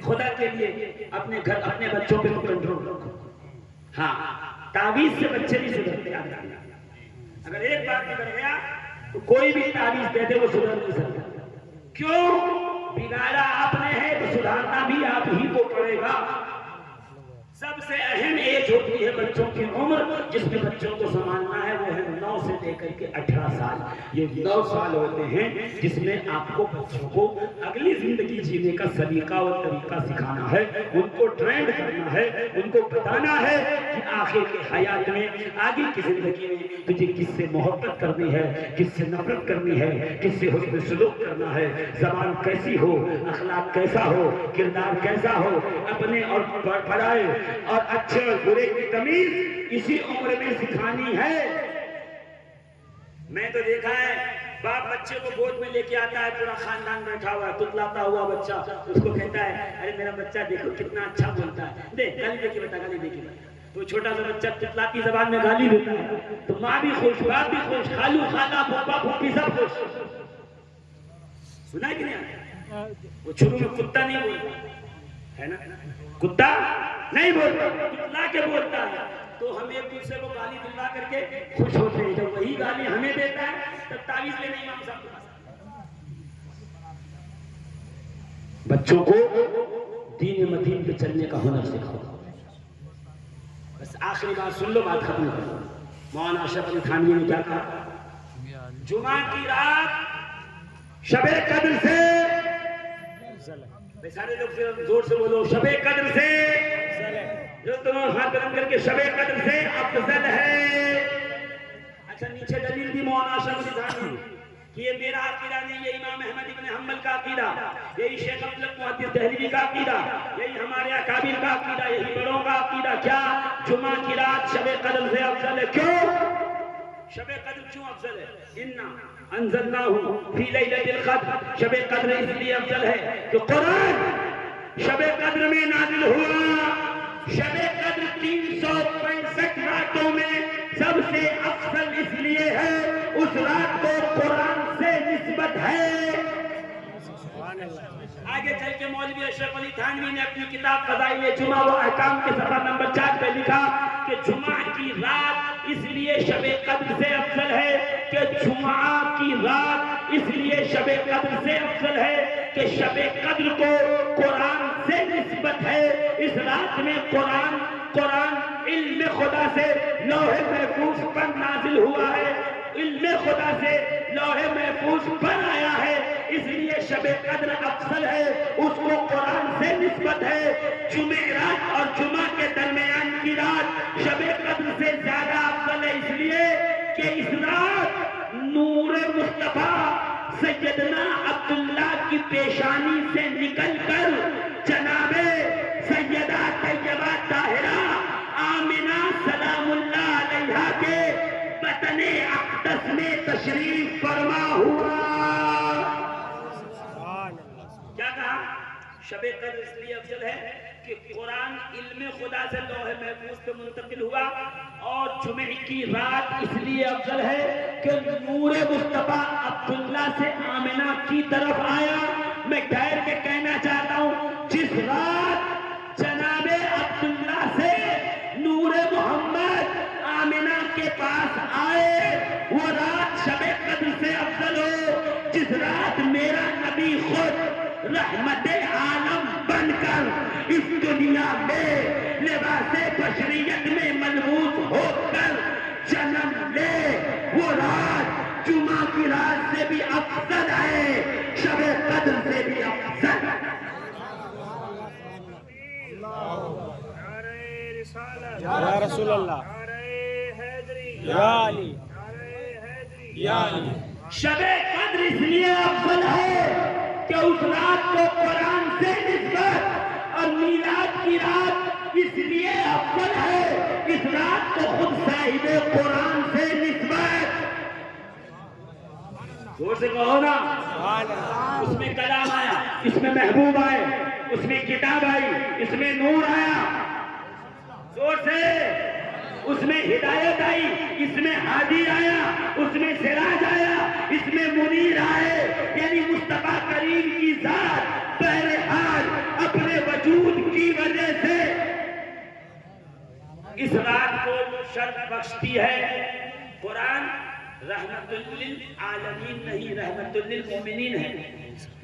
خدا کے لیے اپنے گھر اپنے بچوں پہ تو کنٹرول رکھو۔ ہاں تعویذ سے بچے نہیں سدھرتے، اگر ایک بار بگڑ گیا تو کوئی بھی تعویذ دے دے وہ سدھر نہیں سکتا۔ کیوں؟ بگاڑا آپ نے ہے تو سدھارنا بھی آپ ہی کو پڑے گا۔ سب سے اہم ایج ہوتی ہے بچوں کی عمر، جس میں بچوں کو سنبھالنا ہے، وہ ہے 9 سے لے کر کے 18 سال۔ یہ 9 سال ہوتے ہیں جس میں آپ کو بچوں کو اگلی زندگی جینے کا سلیقہ اور طریقہ سکھانا ہے، ان کو ٹرینڈ کرنا ہے، ان کو بتانا ہے کہ آخر کے حیات میں، آگے کی زندگی میں تجھے کس سے محبت کرنی ہے، کس سے نفرت کرنی ہے، کس سے حسن سلوک کرنا ہے، زبان کیسی ہو، اخلاق کیسا ہو، کردار کیسا ہو، اپنے اور پڑھائے اور اچھے اور برے کی تمیز اسی عمر میں سکھانی ہے۔ میں تو دیکھا ہے باپ بچے کو گود میں لے کے آتا ہے، پورا خاندان بیٹھا ہوا ہے، تتلاتا ہوا بچہ اس کو کہتا ہے ارے میرا بچہ دیکھو کتنا اچھا بولتا ہے، دے گالی دے کے بتا، گالی دے کے بتا۔ تو چھوٹا سا بچہ تتلاتی زبان میں گالی دیتا ہے تو ماں بھی خوش، باپ بھی خوش، خالو خالہ پھوپھا پھوپھی سب خوش۔ سنا ہے کہ نہیں؟ وہ شروع میں کتا نہیں بولتا ہے نا، کتا نہیں بولتا، تتلا کے بولتا ہے، تو ہم ایک دوسرے کو گالی دلوا کر کے خوش ہوتے ہیں، جب وہی گالی ہمیں دیتا ہے تب تعویذ لینے امام صاحب کے پاس۔ بچوں کو دین متین پہ چلنے کا ہنر سکھاؤ۔ بس آخری بات سن لو، بات ختم کر دو۔ مولانا اشرف علی تھانوی نے کیا کہا؟ جمعہ کی رات شب قدر سے، سارے لوگ زور سے بولو، شب قدر سے، جو تم ہاتھ بلند کر کے شب قدر سے افضل ہے۔ اچھا نیچے دلیل دی مولانا اشرف علی تھانوی کہ یہ میرا عقیدہ نہیں، یہ امام احمد ابن حنبل کا عقیدہ، یہی شیخ عبد المحدث دہلوی کا عقیدہ، یہی ہمارے اکابر کا عقیدہ، یہی بڑوں کا عقیدہ۔ کیا جمعہ کی رات شب قدر سے افضل ہے؟ کیوں شب قدر کیوں افضل ہے؟ انا انزلناہ فی لیلۃ القدر، شب قدر اس لیے افضل ہے کہ قرآن شب قدر میں نازل ہوا۔ شب قدر 365 راتوں میں سب سے افضل اس لیے ہے اس رات کو قرآن سے نسبت ہے۔ آگے چل کے مولوی اشرف علی تھانوی نے اپنی کتاب فضائل جمعہ و احکام کے صفحہ نمبر 4 پہ لکھا کہ جمعہ کی رات اس لیے شب قدر سے افضل ہے کہ جمعہ کی رات اس لیے شب قدر سے افضل ہے کہ شب قدر کو قرآن سے نسبت ہے۔ اس رات میں قرآن علم خدا سے لوح محفوظ پر نازل ہوا ہے، علم خدا سے لوح محفوظ پر آیا ہے، اس لیے شب قدر افضل ہے، اس کو قرآن سے نسبت ہے۔ جمعرات اور جمعہ کے درمیان کی رات شب قدر سے زیادہ افضل ہے، اس لیے کہ اس رات نور مصطفیٰ سیدنا عبداللہ کی پیشانی سے نکل کر جناب سیدہ طیبہ طاہرہ آمنہ سلام اللہ علیہا کے بطن اقدس میں تشریف فرما ہوا۔ کیا کہا؟ شب قدر اس لیے افضل ہے کہ قرآن علم خدا سے لوح محفوظ پہ منتقل ہوا، اور جمعہ کی رات اس لیے افضل ہے کہ نور مصطفیٰ عبداللہ سے آمنہ کی طرف آیا۔ میں ٹھہر کے کہنا چاہتا ہوں، جس رات جناب عبداللہ سے نور محمد آمنہ کے پاس آئے وہ رات شب قدر سے افضل ہو۔ جس رات میرا نبی خود رحمت عالم بن کر اس دنیا میں لباس بشریت میں ملبوس ہو کر جنم لے، وہ رات جمعہ کی رات سے بھی افضل ہے، شب قدر سے بھی افضل ہے۔ یا رسول اللہ، یا علی، یا علی۔ شب قدر اس لیے افضل ہے کہ اس رات کو قرآن سے نسبت، اور میلاد کی رات اس لیے افضل ہے اس رات کو خود صاحب قرآن سے نسبت۔ زور سے کہو نا، اس میں کلام آیا، اس میں محبوب آئے، اس میں کتاب آئی، اس میں نور آیا، زور سے، اس میں ہدایت آئی، اس میں ہادی آیا، اس میں سراج آیا، اس میں منیر آئے، یعنی مصطفیٰ کریم کی ذات بہرحال اپنے وجود کی وجہ سے اس رات کو شرف بخشتی ہے۔ قرآن رحمت للعالمین نہیں، رحمت للمؤمنین ہے۔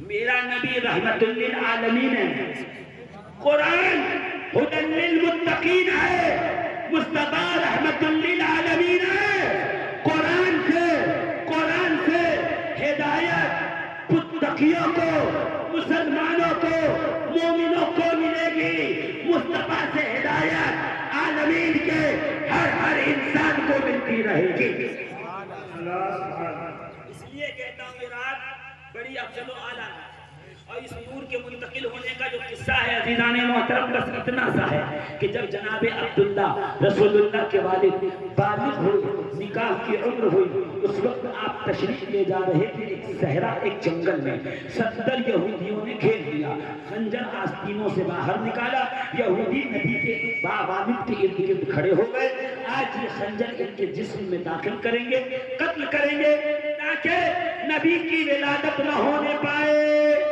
میرا نبی رحمت للعالمین ہے، قرآن ہدی للمتقین ہے، مصطفیٰ رحمت للعالمین ہے۔ قرآن سے ہدایت متقیوں کو، مسلمانوں کو، مومنوں کو ملے گی، مصطفیٰ سے ہدایت عالمین کے ہر انسان کو ملتی رہے گی۔ اس لیے کہتا ہوں یہ رات بڑی افضل و اعلیٰ ہے۔ اور اس نور کے منتقل ہونے کا جو قصہ ہے عزیزان محترم بس اتنا سا ہے کہ جب جناب عبداللہ رسول اللہ کے والد بالغ ہوئے، نکاح کی عمر ہوئی، اس وقت آپ تشریف لے جا رہے تھے ایک صحرا، ایک جنگل میں 70 یہودیوں نے گھیر لیا، خنجر آستینوں سے باہر نکالا، یہودی نبی کے والد کے ارد گرد کھڑے ہو گئے، آج یہ خنجر ان کے جسم میں داخل کریں گے، قتل کریں گے تاکہ نبی کی ولادت نہ ہونے پائے،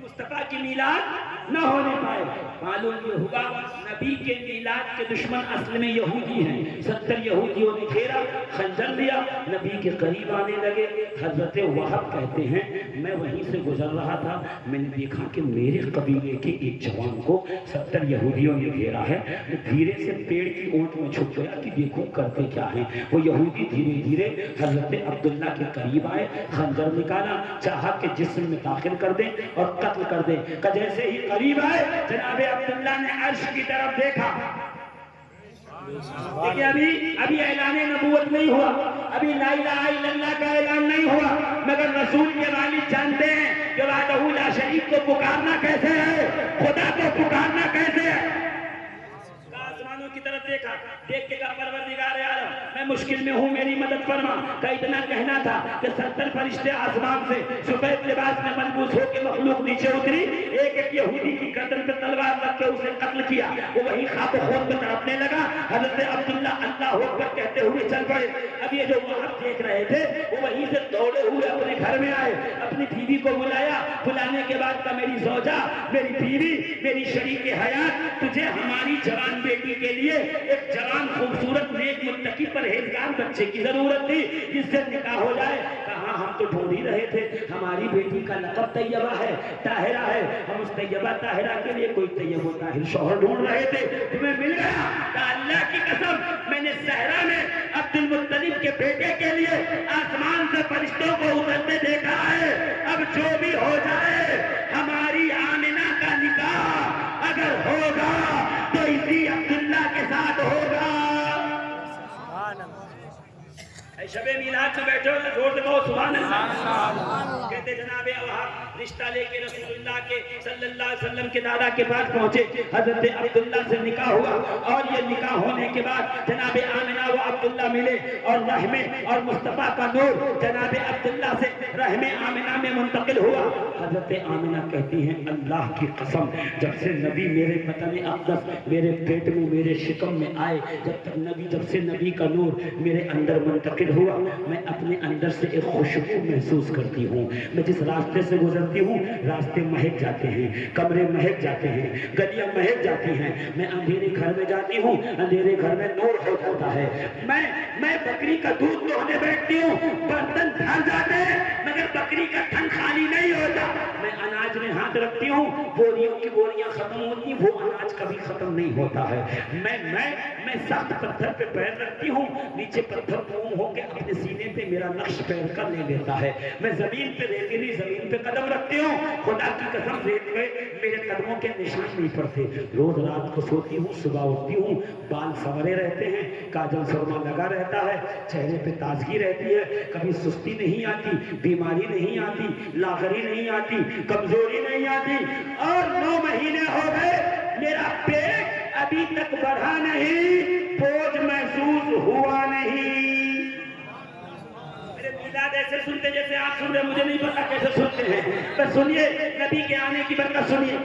مصطفیٰ کی میلاد نہ ہونے پائے۔ معلوم یہ ہوا نبی کے میلاد کے دشمن اصل میں یہودی ہیں، 70 یہودیوں نے گھیرا، خنجر لیا، نبی کے قریب آنے لگے۔ حضرت وہب کہتے ہیں میں وہیں سے گزر رہا تھا، میں نے دیکھا کہ میرے قبیلے کے ایک جوان کو 70 یہودیوں نے گھیرا ہے، میں دھیرے سے پیڑ کی اونٹ میں چھپ گیا کہ دیکھوں کرتے کیا ہیں۔ وہ یہودی دھیرے دھیرے حضرت عبداللہ کے قریب آئے، خنجر نکالا، چاہا کہ جسم میں داخل کر دیں اور قتل کر دیں، کہ جیسے ہی قریب آئے جناب عبداللہ نے عرش کی طرف دیکھا۔ لیکن ابھی اعلان نبوت نہیں ہوا، ابھی لا الہ الا اللہ کا اعلان نہیں ہوا، مگر رسول کے والد جانتے ہیں کہ وحدہ لا شریک کو پکارنا کیسے ہے، خدا کو پکارنا کیسے ہے۔ آسمانوں کی طرف دیکھا، دیکھ کے کہا پروردگار عالم میں مشکل میں ہوں، میری مدد فرما۔ کا اتنا کہنا تھا کہ 70 فرشتے آسمان سے سفید لباس میں ملبوس ہو کے مخلوق نیچے اتری، ایک ایک یہودی کی گردن پہ تلوار رکھ کے اسے قتل کیا، وہ وہی خواب و خون میں تڑپنے لگا۔ حضرت عبداللہ اللہ اکبر کہتے ہوئے چل پڑے۔ اب یہ جو وہاں دیکھ رہے تھے وہ وہیں سے دوڑے ہوئے اپنے گھر میں آئے، اپنی بیوی کو بلایا، بلانے کے بعد کہا میری زوجہ، میری بیوی، میری شریک حیات، تجھے ہماری جوان بیٹی کے لیے ایک جوان خوبصورت نیک متقی پرہیزگار بچے کی ضرورت تھی جس سے نکاح ہو جائے۔ کہا ہم تو ڈھونڈ ہی رہے تھے، ہماری بیٹی کا لقب طیبہ ہے، طاہرہ ہے، ہم اس طیبہ طاہرہ کے لیے کوئی طیب و طاہر شوہر ڈھونڈ رہے تھے، تمہیں مل گیا۔ کہا اللہ کی قسم میں نے صحرا میں عبد المطلب کے بیٹے کے لیے آسمان سے فرشتوں کو اترتے دیکھا ہے، اب جو بھی ہو جائے ہماری آمنہ کا نکاح اگر ہوگا تو اسی عبداللہ کے ساتھ ہوگا۔ شب میلاد میں بیٹھے ہو زور سے کہو سبحان اللہ۔ کہتے جناب وہاں رشتہ لے کے رسول اللہ کے صلی اللہ علیہ وسلم کے دادا کے پاس پہنچے، حضرت عبداللہ سے نکاح ہوا، اور یہ نکاح ہونے کے بعد جناب آمنہ و عبداللہ ملے، اور رحم اور مصطفیٰ کا نور جناب عبداللہ سے رحم آمنہ میں منتقل ہوا۔ حضرت آمنہ کہتی ہیں اللہ کی قسم جب سے نبی میرے بطن اقدس، میرے پیٹ میں، میرے شکم میں آئے، جب سے نبی کا نور میرے اندر منتقل ہوا، میں اپنے اندر سے ایک خوشبو محسوس کرتی ہوں۔ میں جس راستے سے گزرتی ہوں راستے مہک جاتے ہیں، کمرے مہک جاتے ہیں، گلیاں مہک جاتی ہیں، میں اندھیرے گھر میں جاتی ہوں، اندھیرے گھر میں نور ہو جاتا ہے۔ میں بکری کا دودھ دوہنے بیٹھتی ہوں، برتن بھر جاتے ہیں مگر بکری کا تھن خالی نہیں ہوتا۔ میں اناج میں ہاتھ رکھتی ہوں، بوریوں کی بوریاں ختم ہوتی، وہ اناج کبھی ختم نہیں ہوتا ہے۔ میں سخت پتھر پہ پیر رکھتی ہوں، نیچے پتھر قوم ہو کے اپنے سینے پہ میرا نقش پیر کر لے لیتا ہے۔ میں زمین پہ ریتیلی زمین پہ قدم رکھتی ہوں، خدا کی قسم ریت پہ میرے قدموں کے نشان نہیں پڑتے۔ روز رات کو سوتی ہوں، صبح اٹھتی ہوں، بال سنورے رہتے ہیں، کاجل سرما لگا رہتا ہے، چہرے پہ تازگی رہتی ہے، کبھی سستی نہیں آتی، بیماری نہیں آتی، لاغری نہیں آتی، کمزوری نہیں آتی۔ اور 9 مہینے ہو گئے میرا پیٹ ابھی تک بڑھا نہیں، بوجھ محسوس ہوا نہیں۔ میرے میلاد ایسے سنتے جیسے آپ سن رہے، مجھے نہیں پتا کیسے سنتے ہیں، بس سنیے نبی کے آنے کی برکت سنیے۔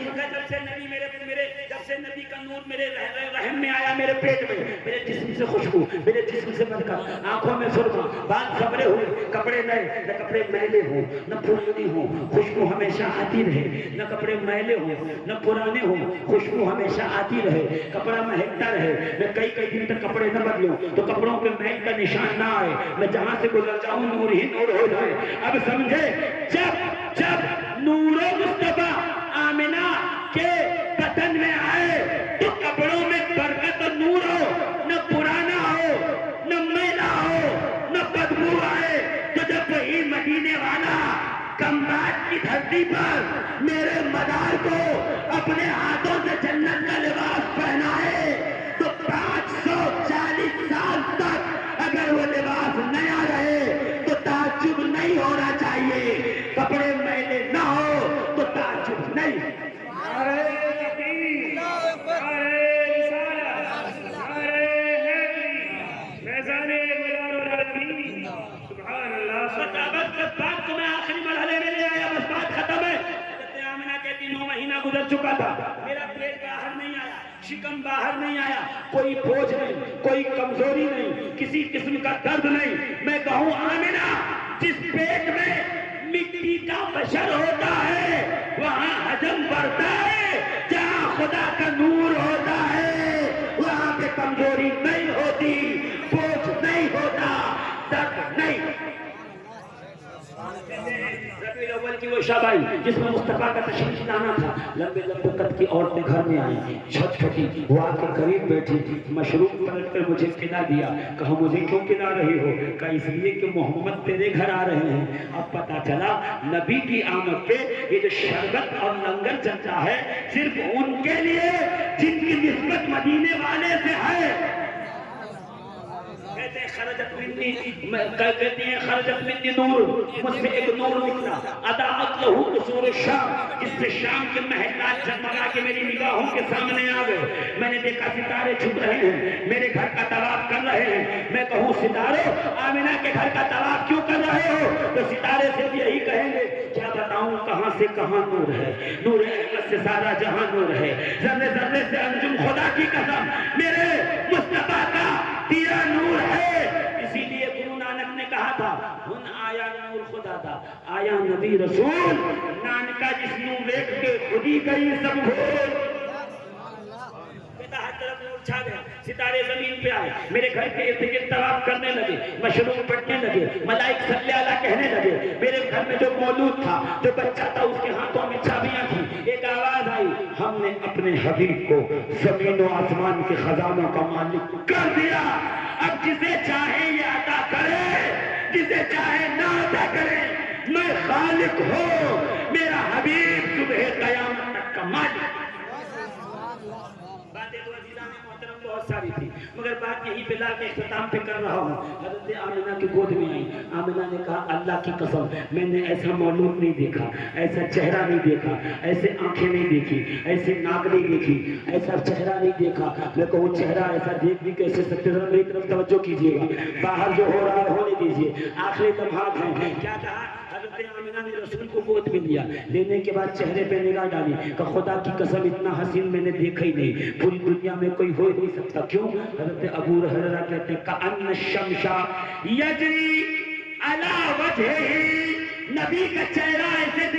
جب سے نبی کا نور میرے رحم میں آیا، میرے پیٹ میں، میرے جسم سے خوشبو، میرے جسم سے برکت، آنکھوں میں سرما، بال سنورے ہوئے، کپڑے نئے، نہ کپڑے میلے ہوں نہ پرانے ہوں، خوشبو ہمیشہ آتی رہے، نہ کپڑے میلے ہوں نہ پرانے ہوں، خوشبو ہمیشہ آتی رہے، کپڑا مہکتا رہے، میں کئی دن تک کپڑے نہ بدلوں تو کپڑوں پہ مہک کا نشان نہ آئے، میں جہاں سے گزر جاؤں نور ہی نور ہو جائے۔ اب سمجھے جب نور مصطفیٰ آمنہ کے بدن میں آئے تو کپڑوں میں برکت اور نور ہو، نہ پرانا ہو، نہ میلا ہو، نہ بدبو آئے۔ تو جب وہی مدینے والا کمباٹ کی دھرتی پر میرے مدار کو اپنے ہاتھوں سے جنت کا لباس پہنائے تو 540 سال تک اگر وہ لباس نیا رہے تو تعجب نہیں ہونا چاہیے۔ کپڑے میلے نہ ہو، بس بات کو میں آخری مرحلے میں لے آیا، بس بات ختم ہے۔ حضرت آمنہ کہتی 9 مہینہ گزر چکا تھا، میرا پیٹ باہر نہیں آیا، شکم باہر نہیں آیا، کوئی بوجھ نہیں، کوئی کمزوری نہیں، کسی قسم کا درد نہیں۔ میں کہوں آمنہ، جس پیٹ میں مٹی کا بشر ہوتا ہے وہاں حجم بڑھتا ہے، جہاں خدا کا نور ہوتا ہے وہاں پہ کمزوری نہیں ہوتی، بوجھ نہیں ہوتا، درد نہیں۔ ربیع الاول کی وہ شب آئی جس میں مصطفیٰ کا تشریف لانا تھا، لمبے لمبے قد کی عورتیں گھر میں آئیں، چھٹ پھٹی، وہ آ کے قریب بیٹھی، مشروب پلٹ کر مجھے کھلا دیا۔ کہا مجھے کیوں کھلا رہی ہو؟ کہا اس لیے کہ محمد تیرے گھر آ رہے ہیں۔ اب پتا چلا نبی کی آمد پہ یہ جو شربت اور لنگر چلتا ہے صرف ان کے لیے جن کی نسبت مدینے والے سے ہے۔ کہتے ہیں خرجت منی نور، مجھ سے ایک نور نکلا، اضاءت لہ قصور الشام، جس سے شام کے محلات جگمگا کے میری نگاہوں کے سامنے آ گئے۔ میں نے دیکھا ستارے چھپ رہے ہیں، میرے گھر کا طواف کر رہے ہیں۔ میں کہوں ستارے آمنہ کے گھر کا طواف کیوں کر رہے ہو؟ تو ستارے سے یہی کہیں گے کیا بتاؤں کہاں سے کہاں نور ہے، نور احمد سے سارا جہاں نور ہے، ذرے ذرے سے انجم خدا کی قسم میرے مصطفیٰ کا دیا نور ہے۔ اسی لیے گرو نانک نے کہا تھا ہن آیا نور خدا دا آیا نبی رسول، نانکا جس نو دیکھ کے خودی گئی سب بھول۔ ہر طرف نور چھا گیا، ستارے زمین پہ آئے، میرے گھر کے ارد گرد طواف کرنے لگے، مشروب پڑھنے لگے، ملائک صلی اللہ کہنے لگے۔ میرے گھر میں جو مولود تھا، جو بچہ تھا، اس کے ہاتھوں میں چابیاں تھیں۔ ایک آواز آئی، ہم نے اپنے حبیب کو زمین و آسمان کے خزانوں کا مالک کر دیا، اب جسے چاہے یہ عطا کرے، جسے چاہے نہ عطا کرے، میں خالق ہوں، میرا حبیب صبح قیامت تک کا مالک۔ باتیں تو عزیزان محترم بہت ساری تھی، مگر بات یہی پہ لا کے اختتام پہ کر رہا ہوں۔ حضرت آمنہ کی گود میں آئی، آمنہ نے کہا اللہ کی قسم میں نے ایسا مولود نہیں دیکھا، ایسا چہرہ نہیں دیکھا، ایسے آنکھیں نہیں دیکھی، ایسے ناک نہیں دیکھی، ایسا چہرہ نہیں دیکھا۔ میں کہوں چہرہ ایسا دیکھ بھی کیسے سکتے؟ ذرا میری طرف توجہ کیجیے گا، باہر جو ہو رہا ہے ہونے دیجیے، آخری لمحات ہیں۔ کیا کہا حضرت آمنہ نے رسول کو گود میں لیا، لینے کے بعد چہرے پہ نگاہ ڈالی کہ خدا کی قسم اتنا حسین میں نے دیکھا ہی نہیں، پوری دنیا میں کوئی ہو نہیں سکتا۔ کیوں؟ حضرت ابو ہریرہ کہتے ہیں کأن الشمس یجری علی وجہہ، نبی کا چہرہ ایسے